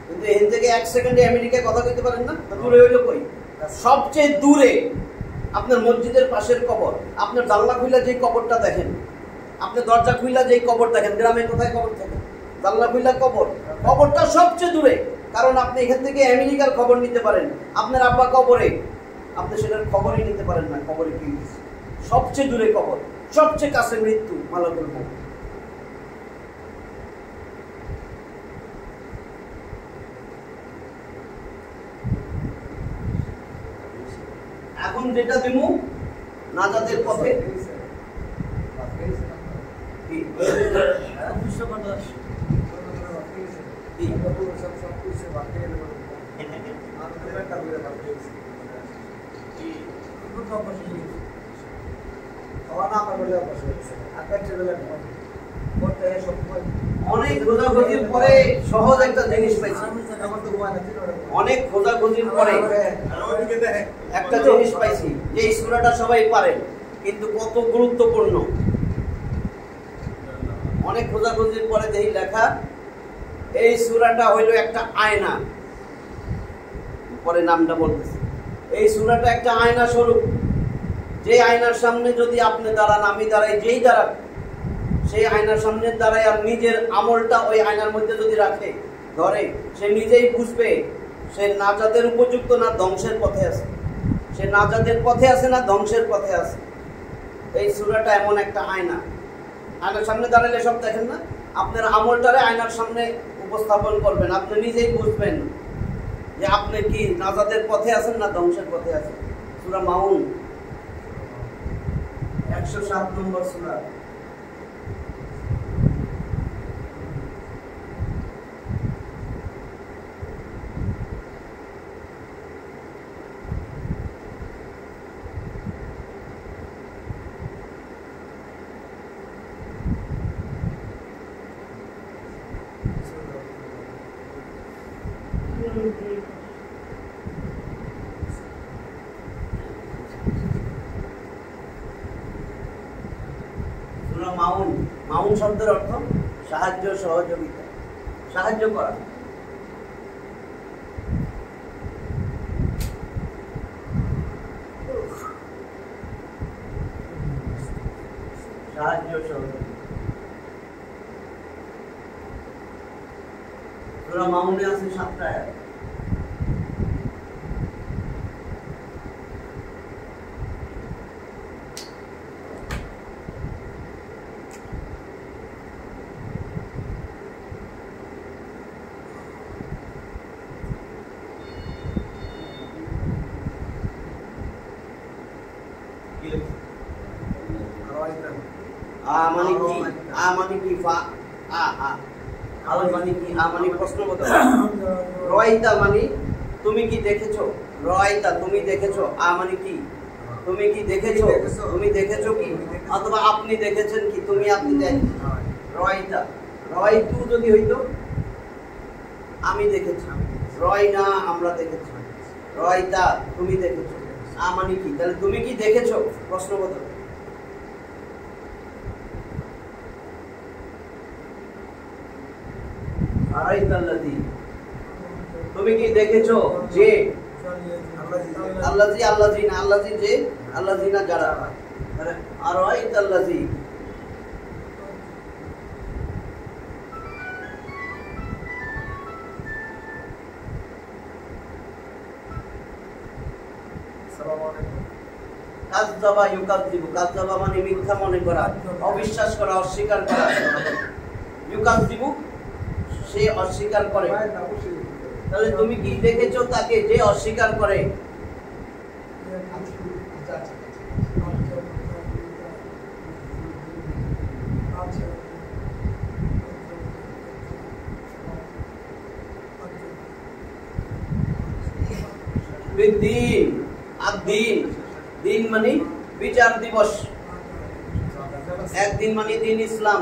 কিন্তু এখান থেকে 1 সেকেন্ডে আমেরিকায় কথা কইতে পারেন না, দূরে হইলো কই? সবচেয়ে দূরে আপনার মসজিদের পাশের কবর, আপনার জানলা খুইলা যে কবরটা দেখেন, আপনি দরজা খুইলা যে কবর দেখেন, গ্রামে কোথায় কবর থাকে? জানলা খুইলা কবরটা সবচেয়ে দূরে। কারণ আপনি এখান থেকে আমেরিকার খবর নিতে পারেন, আপনার আব্বা কবরে, আপনি সেটার খবরই নিতে পারেন না, কবরে কি হয়েছে। সবচেয়ে দূরে কবর, সবচেয়ে কাছে মৃত্যু, মালা করব। এখন যেটা দিমু নাজাতের পথে, খাওয়া না আমার বলে অভ্যাস হয়েছে, আর পেটের বেলা করতে সব অনেক খোঁজাখুঁজির পরে সহজ একটা জিনিস পাইছি। অনেক খোঁজাখুঁজির পরে একটা জিনিস পাইছি যে এই সূরাটা সবাই পারেন, কিন্তু কত গুরুত্বপূর্ণ। অনেক খোঁজাখুঁজির পরে দেখি লেখা এই সূরাটা হইল একটা আয়না। পরে নামটা বলতেছি। এই সূরাটা একটা আয়না স্বরূপ। যে আয়নার সামনে যদি আপনি দাঁড়ান, আমি দাঁড়াই, যেই দাঁড়ান, সেই আয়নার সামনে দাঁড়ায় আর নিজের আমলটা ওই আয়নার মধ্যে যদি রাখে, ধরে, সে নিজেই বুঝবে সে নাজাতের উপযুক্ত না ধ্বংসের পথে আছে। সে নাজাতের পথে আছে না ধ্বংসের পথে আছে। এই সূরাটা এমন একটা আয়না। আয়নার সামনে দাঁড়ালে সব দেখেন না, আপনার আমলটারে আয়নার সামনে উপস্থাপন করবেন, আপনি নিজেই বুঝবেন যে আপনি কি নাজাতের পথে আছেন না ধ্বংসের পথে আছেন। সূরা মাউন 107 নম্বর সূরা। সূরা মাউন। মাউন শব্দের অর্থ সাহায্য, সহযোগিতা, সাহায্য করা। সাহায্য, সহযোগিতা। সূরা মাউনে আছে 7টা আয়াত। তুমি কি দেখেছো? রয়তা তুমি দেখেছো। মানে কি? তুমি কি দেখেছো? তুমি দেখেছো কি? অথবা আপনি দেখেছেন কি? তুমি আপনি দেখেন। রয়তা, রয়তু যদি হইতো আমি দেখেছি, রয় না আমরা দেখেছি। রয়তা তুমি দেখেছো। মানে কি? তাহলে তুমি কি দেখেছো? প্রশ্নবোধক। তুমি কি দেখেছো যে আল্লাজি, আল্লাজি না, আল্লাজি যে, আল্লাজি না যারা। আর আল্লাজি কাযযাবা ইউকাযযিবু। কাযযাবা মানে মিথ্যা মনে করা, অবিশ্বাস করা, অস্বীকার করা। ইউকাযযিবু সে অস্বীকার করে। তাহলে তুমি কি দেখেছো তাকে যে অস্বীকার করে? দিন, দিন, দিন মানে বিচার দিবস। একদিন মানে দিন ইসলাম।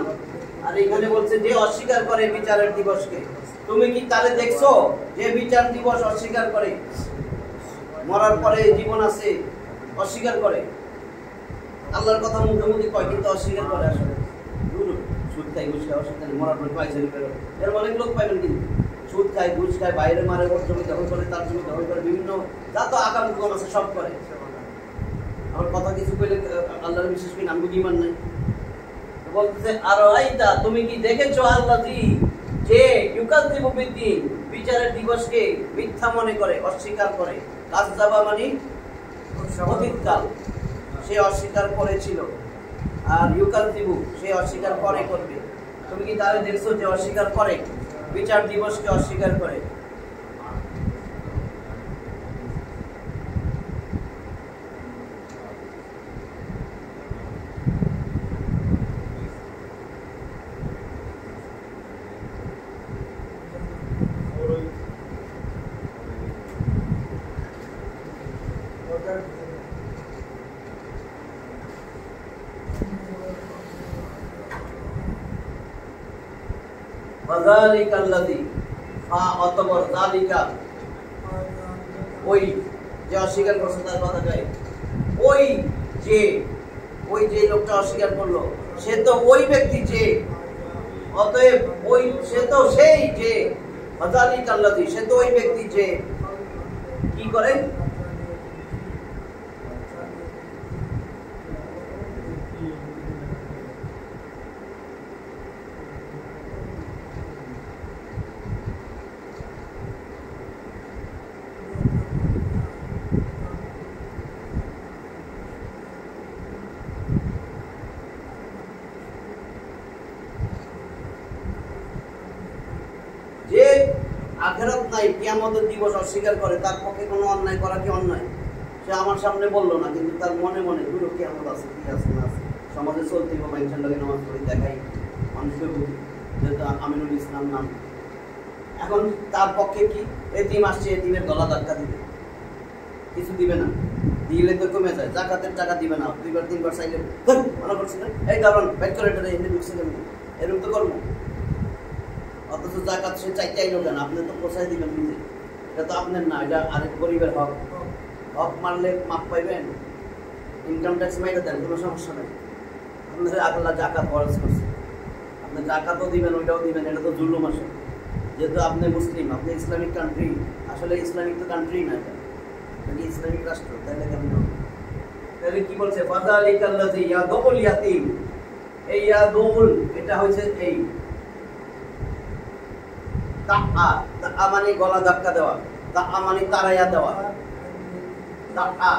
আর এখানে বলছে যে অস্বীকার করে বিচারের দিবসকে। তুমি কি তারে দেখছো যে বিচার দিবস অস্বীকার করে? মরার পরে জীবন আছে, অস্বীকার করে। আল্লাহর কথা মুখে মুখে কয় কিন্তু অস্বীকার করে। আসলে সুদ খাই, ঘুষ খাই, অস্বীকার মরার পরে পয়সা নিয়ে বেরো, এর অনেক লোক পাইবেন। কিন্তু সুদ খায়, ঘুষ খায়, বাইরে মারে, ওর জমি দখল করে, তার জমি দখল করে, বিভিন্ন যত আকাম আছে সব করে। আমার কথা কিছু কইলে আল্লাহর বিশেষ করে নাম ইমান নাই। বলতেছে আর আইতা তুমি কি দেখেছো আল্লাজি যে ইউকাযযিবু বিদ্দিন বিচারের দিবসকে মিথ্যা মনে করে, অস্বীকার করে। কাযযাবা মানে অতীতকাল, সে অস্বীকার করেছিল। আর ইউকাযযিবু সে অস্বীকার করে, করবে। তুমি কি তারে দেখছো যে অস্বীকার করে, বিচার দিবসকে অস্বীকার করে? ফাযালিকাল্লাযী অতঃপর যালিকা ওই যে অস্বীকার করছে তার কথা কয় ওই যে লোকটা অস্বীকার করলো সে তো ওই ব্যক্তি যে অতএব ওই সে তো সেই যে ফাযালিকাল্লাযী সে তো ওই ব্যক্তি যে কি করে যে আখিরাত নাই কিয়ামতের দিবস অস্বীকার করে তার পক্ষে কোনো অন্যায় করা কি অন্যায়? সে আমার সামনে বললো না, কিন্তু তার মনে মনে দুটো কিয়ামত আছে, কি আছে না আছে সমাজে চলতে বা মানুষের লোকে নামাজ পড়ে দেখাই মানুষকে বুঝি যেহেতু আমিনুল ইসলাম নাম। এখন তার পক্ষে কি এতিম আসছে, এতিমের গলা ধাক্কা দিবে, কিছু দিবে না, দিলে তো কমে যায়। জাকাতের টাকা দিবে না, 2-3 বার চাইলে মনে করছি না এই কারণ ব্যাট করে এটা এনে ঢুকছে কেন, এরকম তো করবো। অথচ জাকাত সে চাইতে আইলো কেন, আপনি তো পোষাই দিবেন নিজে, এটা তো আপনার না, এটা আরেক গরিবের হক। হক মারলে মাপ পাইবেন, ইনকাম ট্যাক্স মাইরে দেন, কোনো সমস্যা নেই। আপনাদের আল্লাহ জাকাত খরচ করছে, আপনি জাকাতও দিবেন ওইটাও দিবেন, এটা তো জুলুম আসে। যেহেতু আপনি মুসলিম, আপনি ইসলামিক কান্ট্রি, আসলে ইসলামিক তো কান্ট্রি না, এটা ইসলামিক রাষ্ট্র, তাহলে কেমন হবে? তাহলে কি বলছে ফাযালিকাল্লাযী ইয়াদুল ইয়াতীম, এই ইয়াদুল এটা হচ্ছে এই তাআ মানে গলা ধাক্কা দেওয়া, তাআ মানে তাড়াইয়া দেওয়া, তাআ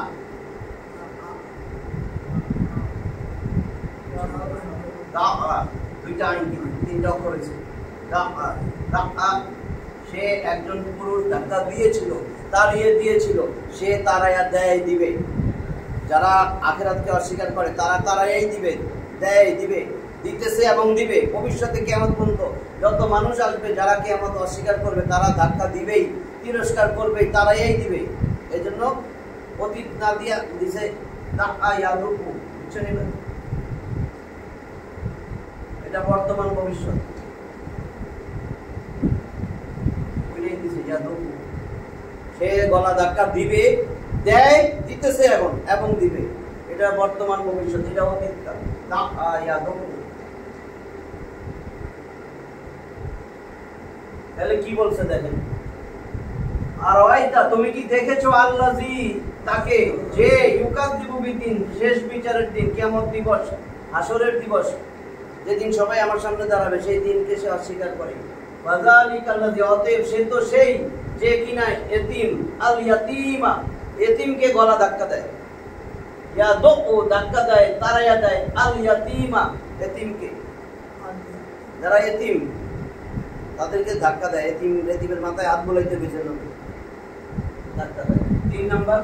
দুইটা আইন কিন্তু 3টা অক্ষর হয়েছে। সে একজন পুরুষ ধাক্কা দিয়েছিল, তাড়িয়ে দিয়েছিল, সে তাড়াইয়া দেয় দিবে। যারা আখিরাতকে অস্বীকার করে তারা তাড়াইয়াই দিবে, দেয় দিবে, দিতেছে এবং দিবে। ভবিষ্যতে কিয়ামত পর্যন্ত যত মানুষ আসবে যারা কিয়ামত অস্বীকার করবে তারা ধাক্কা দিবেই, তিরস্কার করবেই, তাড়াইয়াই দিবে। এই জন্য অতীত না দিয়া দিছে এটা বর্তমান ভবিষ্যৎ সে গলা ধাক্কা দিবে, দেয়, দিতেছে এখন এবং দিবে। এটা বর্তমান ভবিষ্যৎ, এটা অতীতকাল। তাহলে কি বলছে দেখেন, আর ওয়াইতা তুমি কি দেখেছো আল্লাযী তাকে যে ইউকাযযিবু বিদ্দিন শেষ বিচারের দিন, কিয়ামত দিবস, হাসরের দিবস, যেদিন সবাই আমার সামনে দাঁড়াবে সেই দিনকে সে অস্বীকার করে। ফাযালিকাল্লাযী অতএব সে তো সেই যে কিনা এতিম, আল ইয়াতীমা এতিমকে গলা ধাক্কা দেয়, ইয়াদু ধাক্কা দেয়, তাড়াইয়া দেয়, আল ইয়াতীমা এতিমকে, যারা এতিম তাদেরকে ধাক্কা দেয়। এতিমের মাথায় হাত বুলাইতে গেছে ধাক্কা দেয়। 3 নাম্বার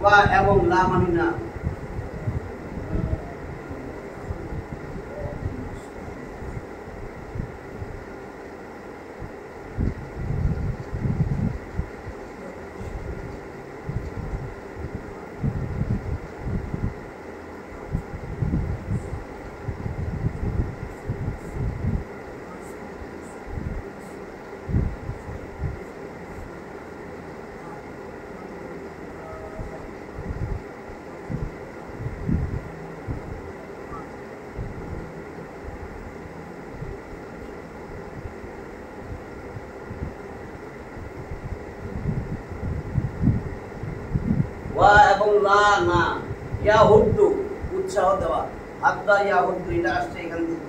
ওয়া এবং লা মানে না, ওয়া এবং লা না, ইয়াহুদ্দু উৎসাহ দেওয়া, হাদ্দা ইয়াহুদ্দু এটা আসছে এখান থেকে।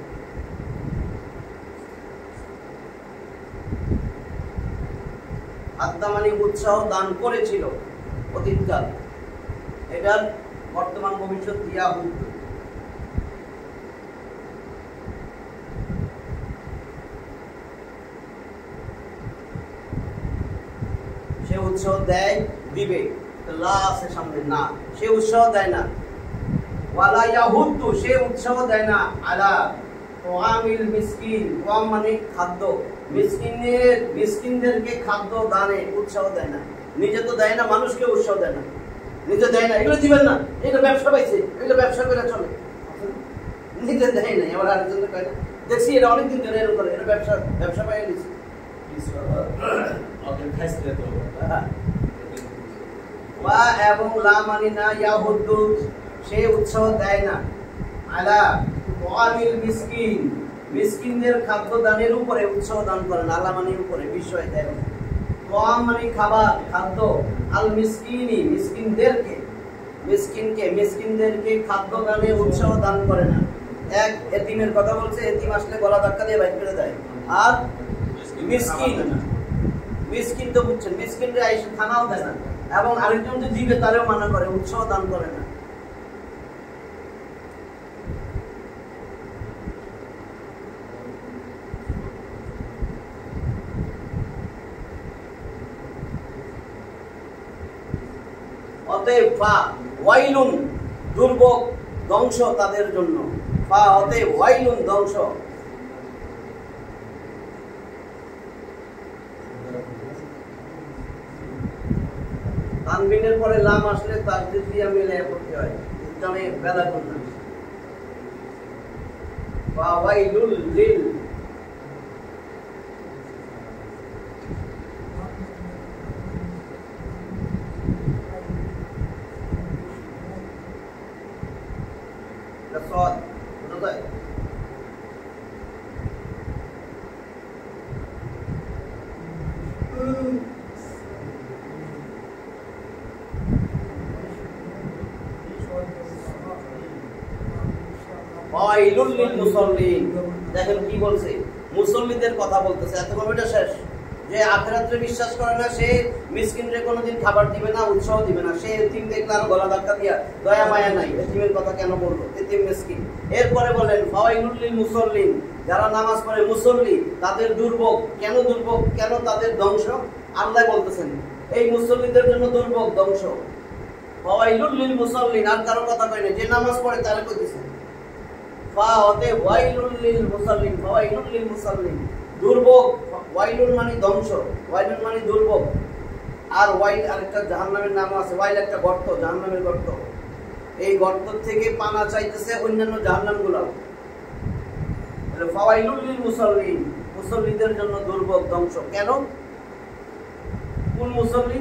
হাদ্দা মানে উৎসাহ দান করেছিল অতীতকাল, এটার বর্তমান ভবিষ্যৎ ইয়াহুদ্দু। সে উৎসাহ দেয়, দিবে, লা আছে সামনে না, সে উৎসাহ দেয় না। ওয়ালা ইয়াহুদ্দু সে উৎসাহ দেয় না, আলা তুআমিল মিসকিন, তুআম মানে খাদ্য, মিসকিনদেরকে খাদ্য দানে উৎসাহ দেয় না। নিজে তো দেয় না, মানুষকে উৎসাহ দেয় না। নিজে দেয় না, এগুলো দিবেন না, এটা ব্যবসা পাইছে, এগুলো ব্যবসা করে চলে, নিজে দেয় নাই, আবার আরেকজন কয় না, দেখছি এটা অনেকদিন ধরে এরকম করে, এটা ব্যবসা পাইয়ে নিচ্ছে। ওয়া এবং লা মানি না ইয়াহুদ্দু, সে উৎসাহ দেয় না, আলা ওয়ামিল মিসকিন, মিসকিনদের খাদ্য দানের উপরে উৎসাহ দান করেন, আলা মানির উপরে বিষয় দেয় না। ওয়া মানে খাবার, খাদ্য, আল মিসকিনি মিসকিনদেরকে, মিসকিনদেরকে খাদ্য দানে উৎসাহ দান করে না। এক এতিমের কথা বলছে, এতিম আসলে গলা ধাক্কা দিয়ে বাইর করে দেয়। আর মিসকিন তো বুঝছেন, মিসকিনরা এসে খানাও দেয় না, এবং আরেকজন যে দিবে তারেও মানা করে, উৎসাহ দান করে না। অতএব ফা ওয়াইলুন, দুর্ভোগ, ধ্বংস তাদের জন্য। ফা অতএব ওয়াইলুন, ধ্বংস। তানবিনের পরে লাম আসলে তাসদীদ দিয়ে মিলে পড়তে হয়, ইসলামে বেলা করনা। ফা ওয়াইলুল লিল, সদ বোঝা যায়? ওয়াইলুল লিল মুসাল্লিন, দেখেন কি বলছে, মুসল্লিদের কথা বলতেছে। এতক্ষণ এটা শেষ, যে আখিরাতে বিশ্বাস করে না সে মিসকিনরে কোনোদিন খাবার দিবে না, উৎসাহ দিবে না। সে এতিম দেখলে আরো গলা ধাক্কা দিয়া, দয়া মায়া নাই, এতিমের কথা কেন বলবো, এতিম মিসকিন। এরপরে বলেন ফাওয়াইলুল লিল মুসাল্লিন, যারা নামাজ পড়ে মুসল্লি, তাদের দুর্ভোগ। কেন দুর্ভোগ, কেন তাদের ধ্বংস? আল্লাহ বলতেছেন এই মুসল্লিদের জন্য দুর্ভোগ, ধ্বংস। ফাওয়াইলুল লিল মুসাল্লিন, আর কারো কথা কয় না, যে নামাজ পড়ে তারা কইতেছে। ফা হতে ওয়াইলুল লিল মুসাল্লিন, ফাওয়াইলুল লিল মুসাল্লিন, দুর্ভোগ। ওয়াইলুন মানে ধ্বংস, ওয়াইলুন মানে দুর্ভোগ। আর ওয়াইল আরেকটা জাহান্নামের নাম আছে, ওয়াইল একটা গর্ত, জাহান্নামের গর্ত। এই গর্ত থেকে পানা চাইতেছে অন্যান্য জাহান্নামগুলো। ফাওয়াইলুল লিল মুসাল্লিন, মুসল্লিদের জন্য দুর্ভোগ, ধ্বংস। কেন? কোন মুসল্লি?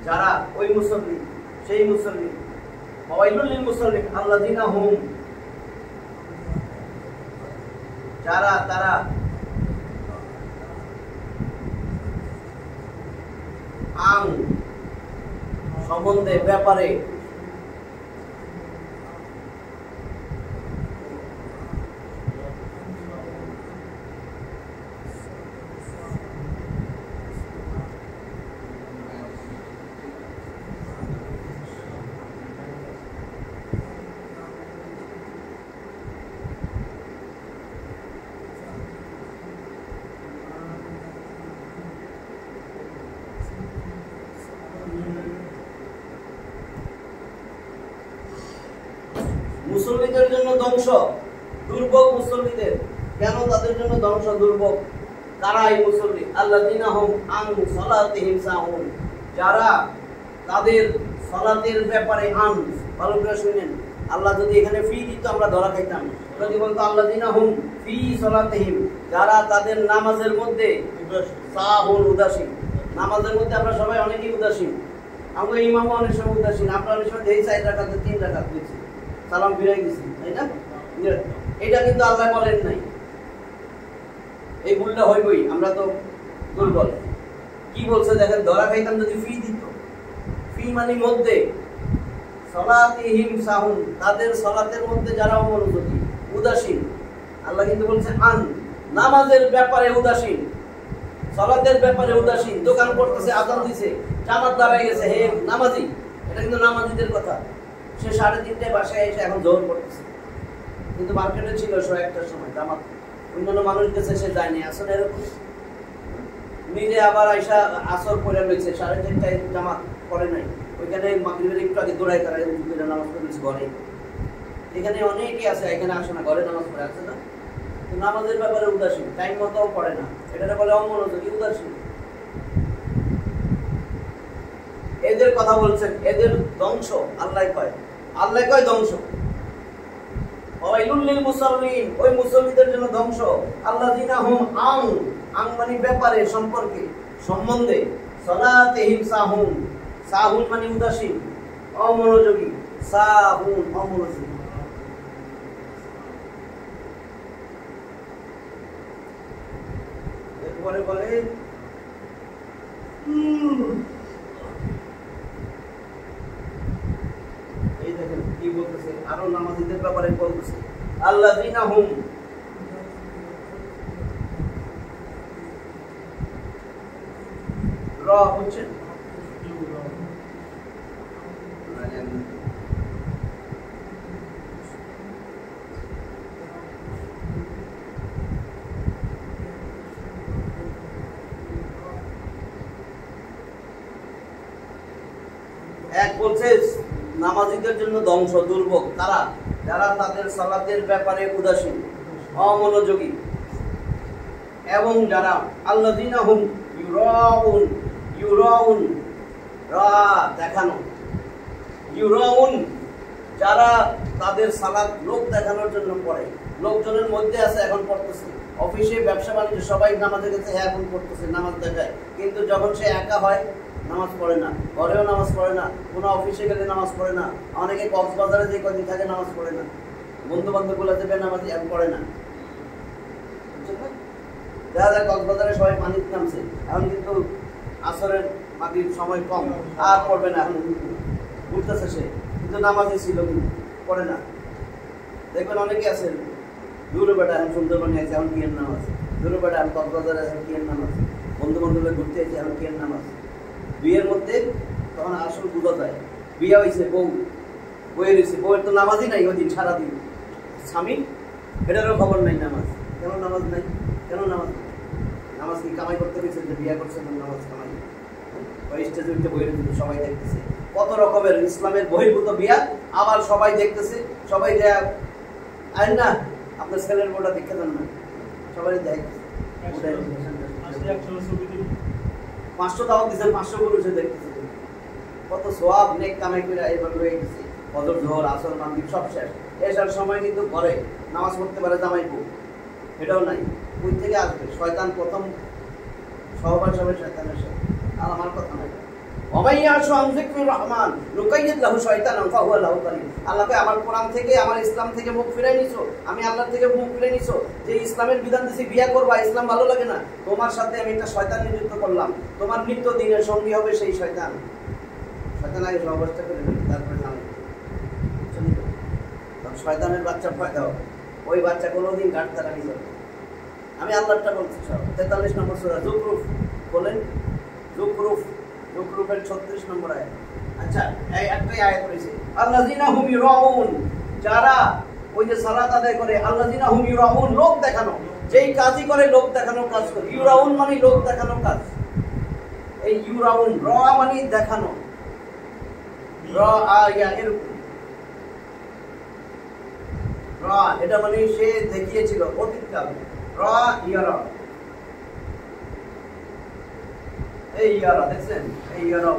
যারা ওই মুসল্লি, সেই মুসল্লি। ফাওয়াইলুল লিল মুসাল্লিন আল্লাযিনা হুম, যারা তারা আং সম্বন্ধে, ব্যাপারে, মুসল্লিদের জন্য ধ্বংস, দুর্ভোগ মুসল্লিদের। কেন তাদের জন্য ধ্বংস, দুর্ভোগ? কারা এই মুসল্লি? আল্লাযিনা হুম আন সালাতিহিম সাহুন, যারা তাদের সালাতের ব্যাপারে আন, ভালো করে শুনেন, আল্লাহ যদি এখানে ফি দিত আমরা ধরা খাইতাম। যদি বলতো আল্লাযিনা হুম ফি সালাতিহিম, যারা তাদের নামাজের মধ্যে সাহুন, উদাসীন। নামাজের মধ্যে আমরা সবাই অনেকেই উদাসীন, আমরা ইমামও অনেক সময় উদাসীন। আমরা অনেক সময় এই 4 রাকাতে 3 রাকাত দিচ্ছি, সালাম ফিরাই দিছি, তাই না? এটা কিন্তু আল্লাহ বলেন নাই, এই ভুলটা হইবই, আমরা তো দুর্বল। কি বলছে দেখেন, ধরা খাইতাম যদি ফি দিত। ফি মানে মধ্যে, সালাতিহিম সাহুন, তাদের সালাতের মধ্যে যারা অমনোযোগী, উদাসীন। আল্লাহ কিন্তু বলছে আন, নামাজের ব্যাপারে উদাসীন, সালাতের ব্যাপারে উদাসীন। দোকান করতেছে, আযান দিছে, জামাত দাঁড়ায় গেছে, হে নামাজি, এটা কিন্তু নামাজিদের কথা। সে 3:30টায় বাসায় এসে এখন জোহর করতেছে, কিন্তু মার্কেটে ছিল 101টার সময় জামাত, অন্যান্য মানুষ গেছে, সে যায়নি। আসলে এরকম নিজে আবার আইসা আসর পড়ে রয়েছে, 3:30টায় জামাত করে নাই, ওইখানে মাগরিবের একটু আগে দৌড়ায় তারা নামাজ পড়েছে ঘরে। এখানে অনেকে আছে, এখানে আসে না, ঘরে নামাজ পড়ে আছে না, নামাজের ব্যাপারে উদাসীন, টাইম মতো পড়ে না, এটা বলে অমনোযোগী, উদাসীন। এদের কথা বলছেন, এদের ধ্বংস আল্লাহ কয় ধ্বংস। ওয়াইলুল লিল মুসাল্লিন, ওই মুসল্লিদের জন্য ধ্বংস। আল্লাযিনা হুম আং মানে ব্যাপারে, সম্পর্কে, সম্বন্ধে, সালাতিহিম সাহুন, সাহুন মানে উদাসীন, অমনোযোগী, সাহুন অমনোযোগী। এরপরে বলে এই দেখেন কি বলতেছে, আরো নামাজীদের ব্যাপারে বলতেছে, আল্লাযিনা হুম র বুঝছেন, এক বলছে নামাজীদের জন্য ধ্বংস, দুর্ভোগ তারা যারা তাদের সালাতের ব্যাপারে উদাসীন, অমনোযোগী, এবং যারা আল্লাযিনা হুম ইউরাউন দেখানো, ইউরাউন যারা তাদের সালাত লোক দেখানোর জন্য পড়ে, লোকজনের মধ্যে আছে, এখন পড়তেছে, অফিসে ব্যবসা বাণিজ্য সবাই নামাজে গেছে, হ্যাঁ এখন পড়তেছে, নামাজ দেখায়, কিন্তু যখন সে একা হয় নামাজ পড়ে না, ঘরেও নামাজ পড়ে না, কোনো অফিসে গেলে নামাজ পড়ে না, অনেকে কক্সবাজারে যে কদিন থাকে নামাজ পড়ে না, বন্ধু বান্ধব গুলো দেবে নামাজি এখন পড়ে না। দেখা যায় কক্সবাজারে সবাই পানিতে নামছে, এখন কিন্তু আসরের মাটির সময় কম, আর পড়বে না, এখন ঘুরতেছে সে, কিন্তু নামাজই ছিল কিন্তু পড়ে না। দেখবেন অনেকে আছে দূরে বেটা, এখন সুন্দরবনে আছে, এখন কিয়ের নামাজ, দূরে বেটা এখন কক্সবাজারে আছে, কিয়ের নামাজ, বন্ধু বান্ধব ঘুরতে আছে, এখন কিয়ের নামাজ। বিয়ের মধ্যে তখন আসল বোঝা যায়, বিয়ে হয়েছে, বউয়ের হয়েছে, বউয়ের তো নামাজই নাই ওই দিন সারাদিন, স্বামী এটারও খবর নাই, নামাজ কেন, নামাজ নাই কেন, নামাজ কি কামাই করতে গেছে যে বিয়ে করছে, নামাজ কামাই, ওই স্টেজে উঠে বইয়ের কিন্তু সবাই দেখতেছে, কত রকমের ইসলামের বহির্ভূত বিয়া, আবার সবাই দেখতেছে, সবাই দেয় আইন না, আপনার ছেলের বউটা দেখতে দেন না, সবাই দেখতেছে, 500 দাওয়াত দিচ্ছেন, 500 পুরুষে দেখতেছে, কত সোয়াব নেক কামাই করে এইভাবে হয়ে গেছে, ফজর জোহর আসর মাগরিব সব শেষ, এসার সময় কিন্তু ঘরে নামাজ পড়তে পারে জামাই বউ, এটাও নাই, কই থেকে আসবে, শয়তান প্রথম সহবাস হবে শয়তানের সাথে, আর আমার কথা নাই। আল্লাহকে আমার কোরআন থেকে, আমার ইসলাম থেকে মুখ ফিরাই নিছো, আমি আল্লাহ থেকে মুখ ফিরে নিছো, যে ইসলামের বিধান দিছি বিয়া করবা, ইসলাম ভালো লাগে না, তোমার সাথে আমি একটা শয়তান নিযুক্ত করলাম, তোমার নিত্য দিনের সঙ্গী হবে সেই শয়তান। শয়তান আগে অবস্থা করে নেবে, তারপরে শয়তানের বাচ্চা ফায়দা হবে, ওই বাচ্চা কোনোদিন গাড়তে রাখি যাবে। আমি আল্লাহটা বলছি, 43 নম্বর সূরা যুকরুফ, বলেন যুকরুফের 36 নম্বর আয়াত। আচ্ছা, এই একটাই আয়াত রয়েছে, আল্লাযিনা হুম ইউরাউন, যারা ওই যে সালাত আদায় করে, আল্লাযিনা হুম ইউরাউন লোক দেখানো, যেই কাজই করে লোক দেখানো কাজ করে, ইউরাউন মানে লোক দেখানো কাজ, এই ইউরাউন র মানে দেখানো, র আয়া এরকম, র এটা মানে সে দেখিয়েছিল অতীতকাল, র ইয়ারা, এই ইয়ারা দেখছেন, এই ইয়ারাও,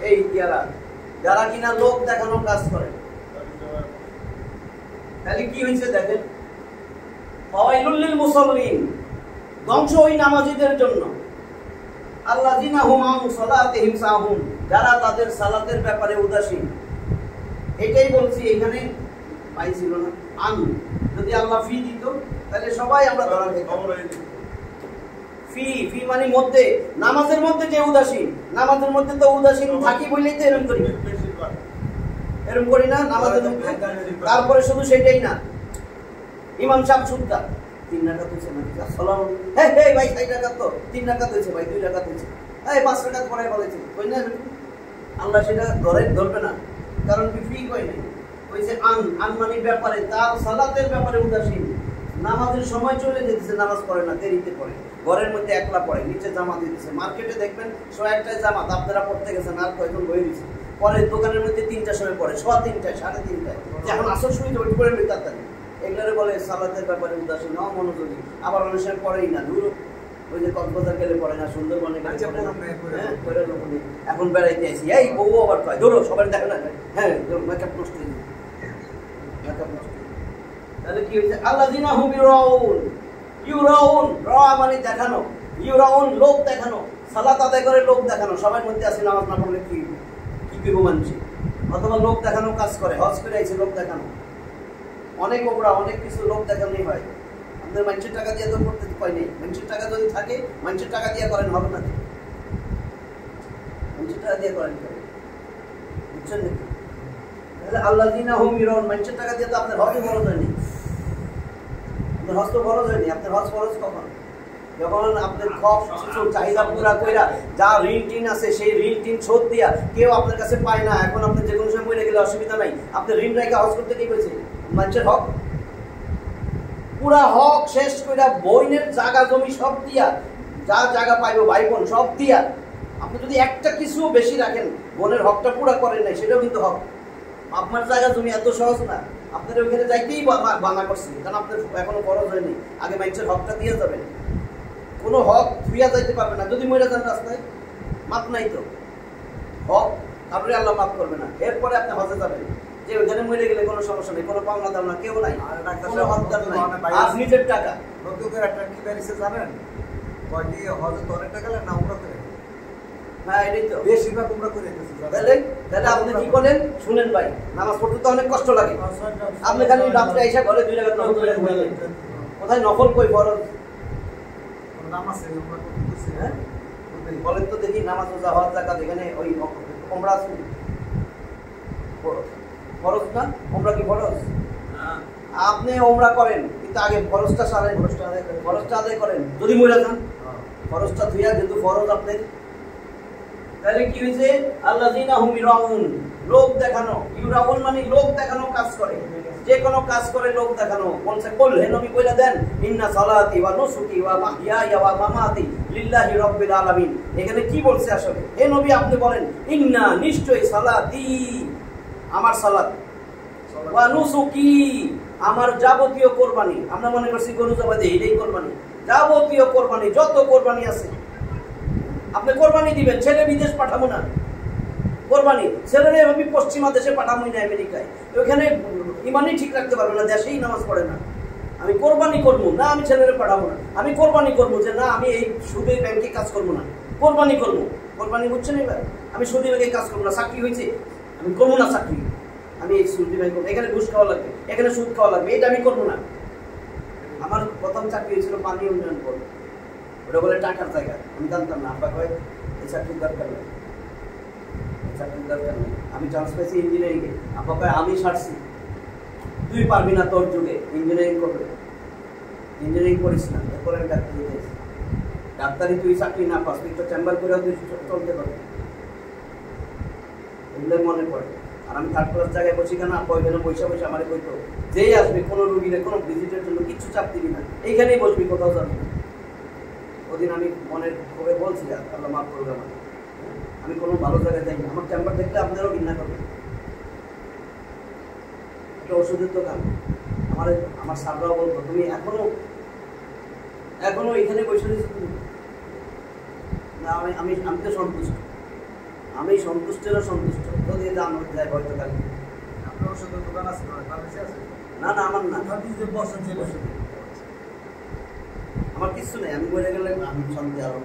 এই ইয়ারা যারা কিনা লোক দেখানো কাজ করে, তাহলে কি হয়েছে দেখেন, ফাওয়াইলুল লিল মুসাল্লিন, ধ্বংস ওই নামাজীদের জন্য, আল্লাযিনা হুম আন সালাতিহিম সাহুন, যারা তাদের সালাতের ব্যাপারে উদাসীন। এটাই বলছি, এখানে পাইছিল না আন, যদি আল্লাহ ফি দিত তাহলে সবাই আমরা ধরা খেতাম। ফি মানে মধ্যে, নামাজের মধ্যে যে উদাসীন, নামাজের মধ্যে তো উদাসীন থাকি বলেই তো এরকম করি, এরকম করি না নামাজের মধ্যে। তারপরে শুধু সেটাই না, ইমাম সাহেব সুদ্দা 3 রাকাত হয়েছে না, আসসালামু হ্যাঁ হ্যাঁ ভাই 4 রাকাত তো 3 রাকাত হয়েছে ভাই, 2 রাকাত হয়েছে, এই 5 রাকাত পড়াই বলেছে, কই না আল্লাহ সেটা ধরবে না, কারণ কি ফি কই নাই, কইছে আন মানে ব্যাপারে, তার সালাতের ব্যাপারে উদাসীন, নামাজের সময় চলে যেতেছে, নামাজ পড়ে না, দেরিতে পড়ে, ঘরের মধ্যে একলা পড়ে, নিচে জামা দিতেছে, মার্কেটে দেখবেন 101টায় জামাত, আপনারা পড়তে গেছেন আর কয়জন বই দিচ্ছে, পরে দোকানের মধ্যে 3টার সময় পড়ে, 3:30 3:30, এখন আসর শুরু ওই করে তাড়াতাড়ি এগুলোরে বলে সালাতের ব্যাপারে উদাসীন, অমনোযোগী। আবার অনেক সময় পড়েই না, দূর ওই যে কক্সবাজার গেলে পড়ে না, সুন্দরবনে গেলে পড়ে না, হ্যাঁ পড়ে না। এখন বেড়াইতে আসি, এই বউ আবার কয় ধরো সবাই দেখে না, হ্যাঁ মেকআপ নষ্ট হয়ে যায়, মেকআপ নষ্ট। তাহলে কি হয়েছে? আল্লাযিনা হুম ইউরাউন, ইউরাউন রা মানে দেখানো, ইউরাউন লোক দেখানো, সালাত আদায় করে লোক দেখানো। সবার মধ্যে আছে নামাজ না পড়লে কি কি পেবো মানুষ, অথবা লোক দেখানো কাজ করে, হজ করে আইছে লোক দেখানো। অনেক ওপরা অনেক কিছু লোক দেখানোই হয়। আপনার মানুষের টাকা দিয়ে তো করতে পাই নেই, মানুষের টাকা যদি থাকে মানুষের টাকা দিয়ে করেন, হবে না, মানুষের টাকা দিয়ে করেন, বুঝছেন নাকি? তাহলে আল্লাযিনা হুম ইউরাউন, মানুষের টাকা দিয়ে তো আপনার হজই ফরজ হয়নি, আপনার হজ তো ফরজ হয়নি। আপনার হজ ফরজ কখন? যখন আপনার সব কিছু চাহিদা পুরা কইরা, যা ঋণ টিন আছে সেই ঋণ টিন শোধ দিয়া কেউ আপনার কাছে পায় না, এখন আপনি যে কোনো সময় মরে গেলে অসুবিধা নাই, আপনি ঋণ রেখে হজ করতে কি কইছে? মানুষের হক পুরা হক শেষ কইরা, বইনের জায়গা জমি সব দিয়া, যা জায়গা পাইবো ভাই বোন সব দিয়া, আপনি যদি একটা কিছু বেশি রাখেন, বোনের হকটা পুরা করেন নাই, সেটাও কিন্তু হক। আপনার জায়গা জমি এত সহজ না, আপনার ওইখানে যাইতেই বানা করছি, কারণ আপনার এখনো ফরজ হয়নি। আগে মানুষের হকটা দিয়ে যাবেন, কোনো হক ধুইয়া যাইতে পারবে না। যদি মরে যান রাস্তায়, মাপ নাই তো, হক তারপরে আল্লাহ মাফ করবে না। এরপরে আপনি হজে যাবেন, যে ওইখানে মরে গেলে কোনো সমস্যা নেই, কোনো পাওনা দাম না, কেউ নাই, কোনো হকদার নাই, আর নিজের টাকা। নতুনের একটা কি বেরিয়েছে জানেন? কয়টি হজে তো অনেক টাকা লাগে না, উমরা করে। হ্যাঁ এটাই তো বেশিরভাগ উমরা করে দিতেছে। তাহলে আপনি কি করেন শুনেন ভাই, নামাজ পড়তে তো অনেক কষ্ট লাগে। আপনি খালি রাত্রে এসে ঘরে 2 রাকাত নফল করে ঘুমাইলেন, কোথায় নফল কই ফরজ? নামাজ উমরা করতেছে, হ্যাঁ বলেন তো দেখি, নামাজ রোজা হজ যাকাত এখানে ওই ওমরা আছে ফরজ না? ওমরা কি ফরজ? আপনি ওমরা করেন কিন্তু আগে ফরজটা সারেন, ফরজটা আদায় করেন। যদি মরে যান ফরজটা ধুইয়া, যেহেতু ফরজ আপনার। তাহলে কি হয়েছে? আল্লাযিনা হুম ইউরাউন, লোক দেখানো। ইউরাউন মানে লোক দেখানো কাজ করে, যে কোনো কাজ করে লোক দেখানো। বলছে কুল, হে নবী কইলা দেন, ইন্না সালাতি ওয়া নুসুকি ওয়া মাহইয়ায়া ওয়া মামাতি লিল্লাহি রাব্বিল আলামিন। এখানে কি বলছে আসলে? হে নবী আপনি বলেন, ইন্না নিশ্চয়ই, সালাতি আমার সালাত, ওয়া নুসুকি আমার যাবতীয় কোরবানি। আমরা মনে করছি গরু জবাই দেই, এটাই কোরবানি। যাবতীয় কোরবানি, যত কোরবানি আছে আপনি কোরবানি দিবেন। ছেলে বিদেশ পাঠাবো না, কোরবানি ছেলেরা আমি পশ্চিমা দেশে পাঠাবোই না, আমেরিকায়, ওইখানে ইমানই ঠিক রাখতে পারবে না, দেশেই নামাজ পড়ে না। আমি কোরবানি করবো না, আমি ছেলেরা পাঠাবো না, আমি কোরবানি করবো যে না আমি এই সুদে ব্যাংকে কাজ করবো না, কোরবানি করবো। কোরবানি বুঝছেন? এবার আমি সুদে ব্যাংকে কাজ করবো না, চাকরি হয়েছে আমি করবো না চাকরি, আমি এই সুদে ব্যাংক করবো, এখানে ঘুষ খাওয়া লাগবে, এখানে সুদ খাওয়া লাগবে, এটা আমি করবো না। আমার প্রথম চাকরি হয়েছিল পানি উন্নয়ন বোর্ড, ওটা বলে টাকার জায়গা, আমি জানতাম না। আব্বা কয় এই চাকরির দরকার নেই, চাকরির দরকার নেই। আমি চান্স পেয়েছি ইঞ্জিনিয়ারিংয়ে, আব্বা কয় আমি ছাড়ছি, তুই পারবি না, তোর যুগে ইঞ্জিনিয়ারিং করবে, ইঞ্জিনিয়ারিং করিস না, এরপরে আমি ডাক্তারি দিয়েছি। ডাক্তারি তুই চাকরি না পাস, তুই তো চেম্বার করে তুই চলতে পারবি, এগুলোই মনে পড়ে। আর আমি 3rd ক্লাস জায়গায় বসি কেন, আব্বা ওইখানে বসে বসে আমার কইতো, যেই আসবে কোনো রুগীরে কোনো ভিজিটের জন্য কিচ্ছু চাপ দিবি না, এইখানেই বসবি, কোথাও যাবি না। ওদিন আমি মনের ক্ষোভে বলছি, আল্লাহ মাফ করবে আমাকে, আমি কোনো ভালো জায়গায় যাই না, আমার চেম্বার দেখলে আপনারাও ঘৃণা করবেন। একটা ওষুধের দোকান, আমার স্যাররাও বলতো তুমি এখনো এখানে বসে রয়েছো তুমি না? আমি তো সন্তুষ্ট, আমি সন্তুষ্টেরও সন্তুষ্ট, যদি এটা আমার যায় হয়তো কালকে। আপনার ওষুধের দোকান আছে না? না না আমার না, বসেন ছিল, আমার কিছু নেই, আমি বলে গেলে আমি শান্তি আরো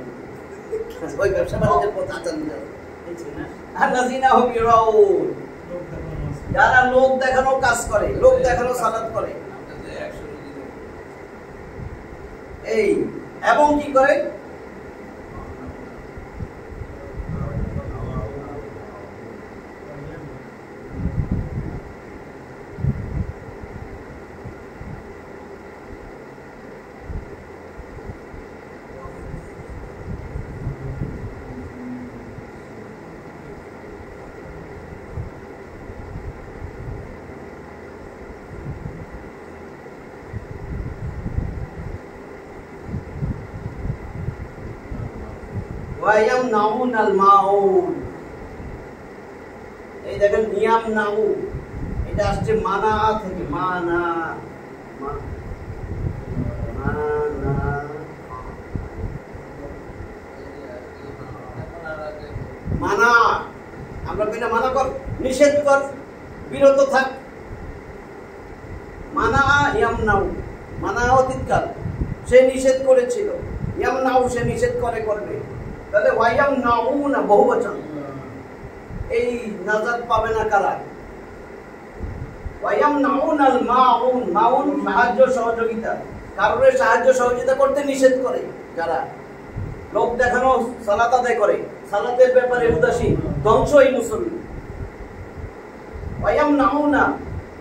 ওই ব্যবসা বাণিজ্যের পথ আচার না। আল্লাযিনা হুম ইউরাউন, যারা লোক দেখানো কাজ করে, লোক দেখানো সালাত করে। এই এবং কি করে? ওয়ায়ামনাউনাল মাউন, এই দেখেন নিয়াম নাউ, এটা আসছে মানা থেকে, মানা মানা, আমরা বিনা মানা কর, নিষেধ কর, বিরত থাক। মানা ইয়ামনাউ, মানা অতীতকাল, সে নিষেধ করেছিল। ইয়ামনাউ, সে নিষেধ করবে। তাহলে ওয়ায়ামনাউনা বহুবচন। এই নাজাত পাবে না কারা? ওয়ায়ামনাউনাল মাউন, মাউন সাহায্য সহযোগিতা, কারোর সাহায্য সহযোগিতা করতে নিষেধ করে যারা। লোক দেখানো, সালাত আদায় করে, সালাতের ব্যাপারে উদাসীন, ধ্বংসই মুসলমান। ওয়ায়ামনাউনা,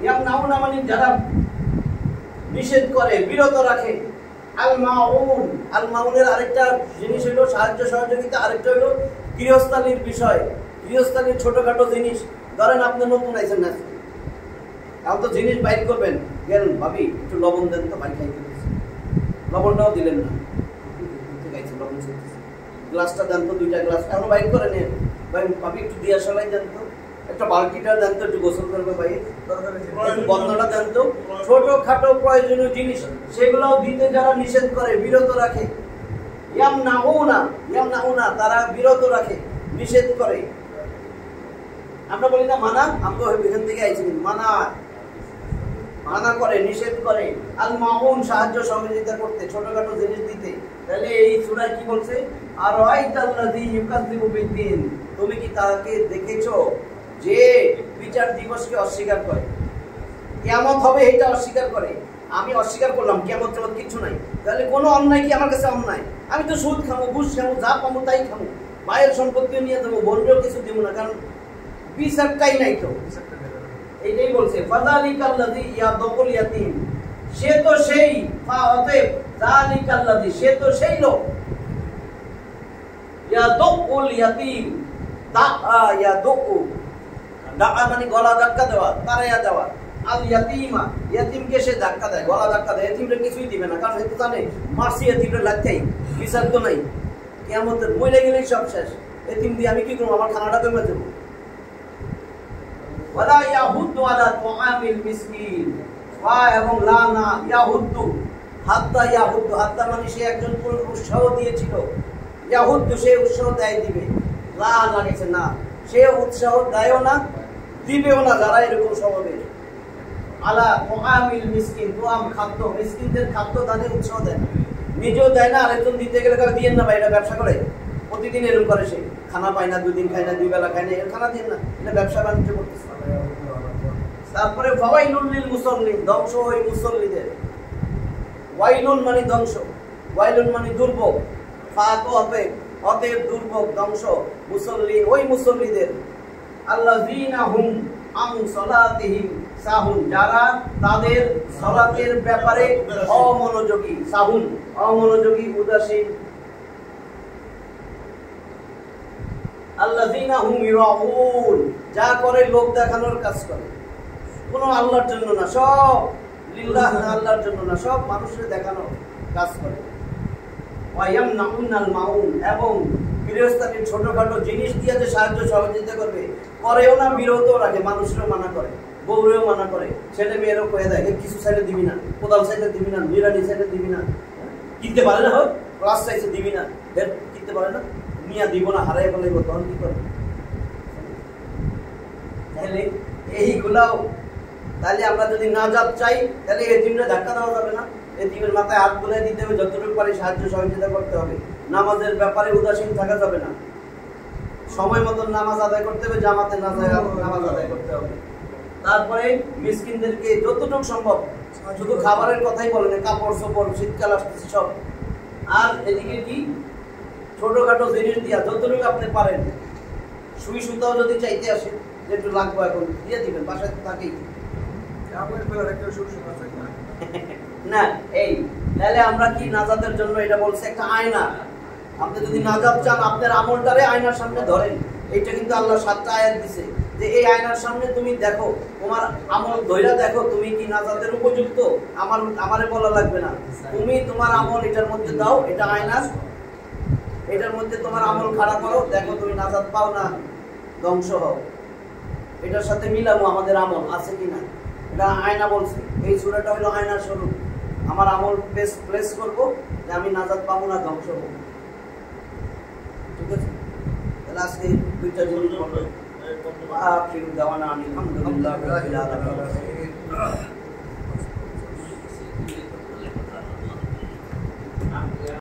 ইয়ামনাউনা মানে যারা নিষেধ করে, বিরত রাখে। আল মাউন, আল মাউনের আরেকটা জিনিস হলো সাহায্য সহযোগিতা, আরেকটা হলো গৃহস্থালির বিষয়। গৃহস্থালির ছোটখাটো জিনিস, ধরেন আপনি নতুন আইছেন না, এখন তো জিনিস বাইর করবেন, গেলেন ভাবি একটু লবণ দেন তো, ভাই খাইতে দিচ্ছি, লবণটাও দিলেন না, লবণ গ্লাসটা দেন তো, 2টা গ্লাস এখন বাইর করে নেন, ভাই ভাবি একটু দিয়া সলাই দেন তো, একটা বালতিটা দেন তো, একটু গোসল করবে ভাই, একটু বন্ধটা দেন তো। ছোটখাটো প্রয়োজনীয় জিনিস, সেগুলোও দিতে যারা নিষেধ করে, বিরত রাখে। ইয়ামনাউনা, ইয়ামনাউনা তারা বিরত রাখে, নিষেধ করে। আমরা বলি না মানা, আমরা এখান থেকে আইছি, মানা, মানা করে, নিষেধ করে। আল মাউন সাহায্য সহযোগিতা করতে, ছোটখাটো জিনিস দিতে। তাহলে এই সূরায় কি বলছে? আর আইতাল্লাযী ইউকাযযিবু বিদ্দীন, তুমি কি তাকে দেখেছো যে বিচার দিবসকে অস্বীকার করে, কিয়ামত হবে এটা অস্বীকার করে। আমি অস্বীকার করলাম, কিয়ামত টিয়ামত কিছু নাই, তাহলে কোনো অন্যায় কি আমার কাছে অন্যায়? আমি তো সুদ খামো, ঘুষ খামো, যা পাবো তাই খামো, মায়ের সম্পত্তিও নিয়ে দেবো, বোনকেও কিছু দেবো না, কারণ বিচারটাই নাই তো। এইটাই বলছে ফাযালিকাল্লাযী ইয়াদুল ইয়াতীম, সে তো সেই, অতএব যালিকাল্লাযী, সে তো সেই লোক, ইয়াদুল ইয়াতীম, ইয়াদু, দাআ মানে গলা ধাক্কা দেওয়া, তাড়াইয়া দেওয়া। আল ইয়াতীমা, ইয়াতীমকে সে ধাক্কা দেয়, গলা ধাক্কা দেয়। ইয়াতীমরে কিছুই দিবে না, কারণ সে তো জানে মারছি ইয়াতীমরে লাগতেই, বিচার তো নাই, কিয়ামতের মইলা গেলেই সব শেষ। ইয়াতীম দিয়ে আমি কি করবো? আমার খানাটা কমে দেবো। ওয়ালা ইয়াহুদ্দু আলা তুআমিল মিসকিন, ওয়া এবং লা না, ইয়াহুদ্দু, হাত্তা ইয়াহুদ্দু, হাত্তা মানে সে একজন উৎসাহ দিয়েছিল, ইয়াহুদ্দু সে উৎসাহ দেয়, দিবে। লা লাগেছে না, সে উৎসাহ দেয়ও না, দিবেও না, যারা এরকম স্বভাবের। আলা তুআমিল মিসকিন, তুআম খাদ্য, মিসকিনদের খাদ্য দানে উৎসাহ দেয় না, নিজেও দেয় না, আরেকজন দিতে গেলে কারো দিয়েন না ভাই, এটা ব্যবসা করে, প্রতিদিন এরকম করে, সে খানা পায় না, 2 দিন খায় না, 2 বেলা খায় না, এর খানা দিন না, এটা ব্যবসা বাণিজ্য করতেছে। তারপরে ফাওয়াইলুল লিল মুসাল্লিন, ধ্বংস ওই মুসল্লিদের। ওয়াইলুন মানে ধ্বংস, ওয়াইলুন মানে দুর্ভোগ, ফাত অতএব, অতএব দুর্ভোগ, ধ্বংস, মুসল্লিন ওই মুসল্লিদের। আল্লাযীনা হুম আন সালাতিহিম সাহুন, যারা তাদের সালাতের ব্যাপারে অমনোযোগী, সাহুন অমনোযোগী, উদাসীন। আল্লাযীনা হুম ইরাউন, যা করে লোক দেখানোর কাজ করে, কোনো আল্লাহর জন্য না, সব লিল্লাহ, আল্লাহর জন্য না, সব মানুষের দেখানোর কাজ করে। ওয়ায়ামনাউনাল মাউন, এবং গৃহস্থালির ছোটখাটো জিনিস দিয়ে যে সাহায্য সহযোগিতা করবে, করেও না, বিরত রাখে, মানুষেরও মানা করে, বউরেও মানা করে, ছেলে মেয়েরও কয়ে দেয় কিছু সাইডে দিবি না, কোদাল সাইডে দিবি না, নিরানি সাইডে দিবি না, কিনতে পারে না, হোক ক্লাস সাইজে দিবি না, কিনতে পারে না, নিয়ে দিব না, হারাই ফেলাইব, তখন কি করবে? তাহলে এইগুলাও, তাহলে আমরা যদি নাজাত চাই, তাহলে এতিমরে ধাক্কা দেওয়া যাবে না, এতিমের মাথায় হাত বুলাই দিতে হবে, যতটুকু পারি সাহায্য সহযোগিতা করতে হবে। নামাজের ব্যাপারে উদাসীন থাকা যাবে না, সময় মতন নামাজ আদায় করতে হবে, জামাতে নামাজ আদায় করতে হবে। তারপরে মিসকিনদেরকে যতটুকু সম্ভব, শুধু খাবারের কথাই বলেন, কাপড় চোপড়, শীতকাল আসতেছে সব, আর এদিকে কি ছোটখাটো জিনিস দিয়া যতটুকু আপনি পারেন, সুই সুতাও যদি চাইতে আসে যে একটু লাগবে, এখন দিয়ে দিবেন, বাসায় তো থাকেই না। এই তাহলে আমরা কি নাজাতের জন্য, এটা বলছে একটা আয়না, আপনি যদি নাজাত চান, আপনার আমলটারে আয়নার সামনে ধরেন। এইটা কিন্তু আল্লাহ 7টা আয়াত দিছে, যে এই আয়নার সামনে তুমি দেখো, তোমার আমল ধইরা দেখো, তুমি কি নাজাতের উপযুক্ত। আমারে বলা লাগবে না, তুমি তোমার আমল এটার মধ্যে দাও, এটা আয়না, এটার মধ্যে তোমার আমল খাড়া করো, দেখো তুমি নাজাত পাও না ধ্বংস হও। এটার সাথে মিলাবো আমাদের আমল আছে কিনা। এটা আয়না বলছে, এই সূরাটা হলো আয়নার স্বরূপ। আমার আমল প্লেস করব যে আমি নাজাত পাবো না, ধ্বংস হবো। ঠিক আছে, তাহলে আজকে দুইটা জিনিস বলবো। আখিরু দাওয়ানা আলহামদুলিল্লাহি রাব্বিল আলামিন।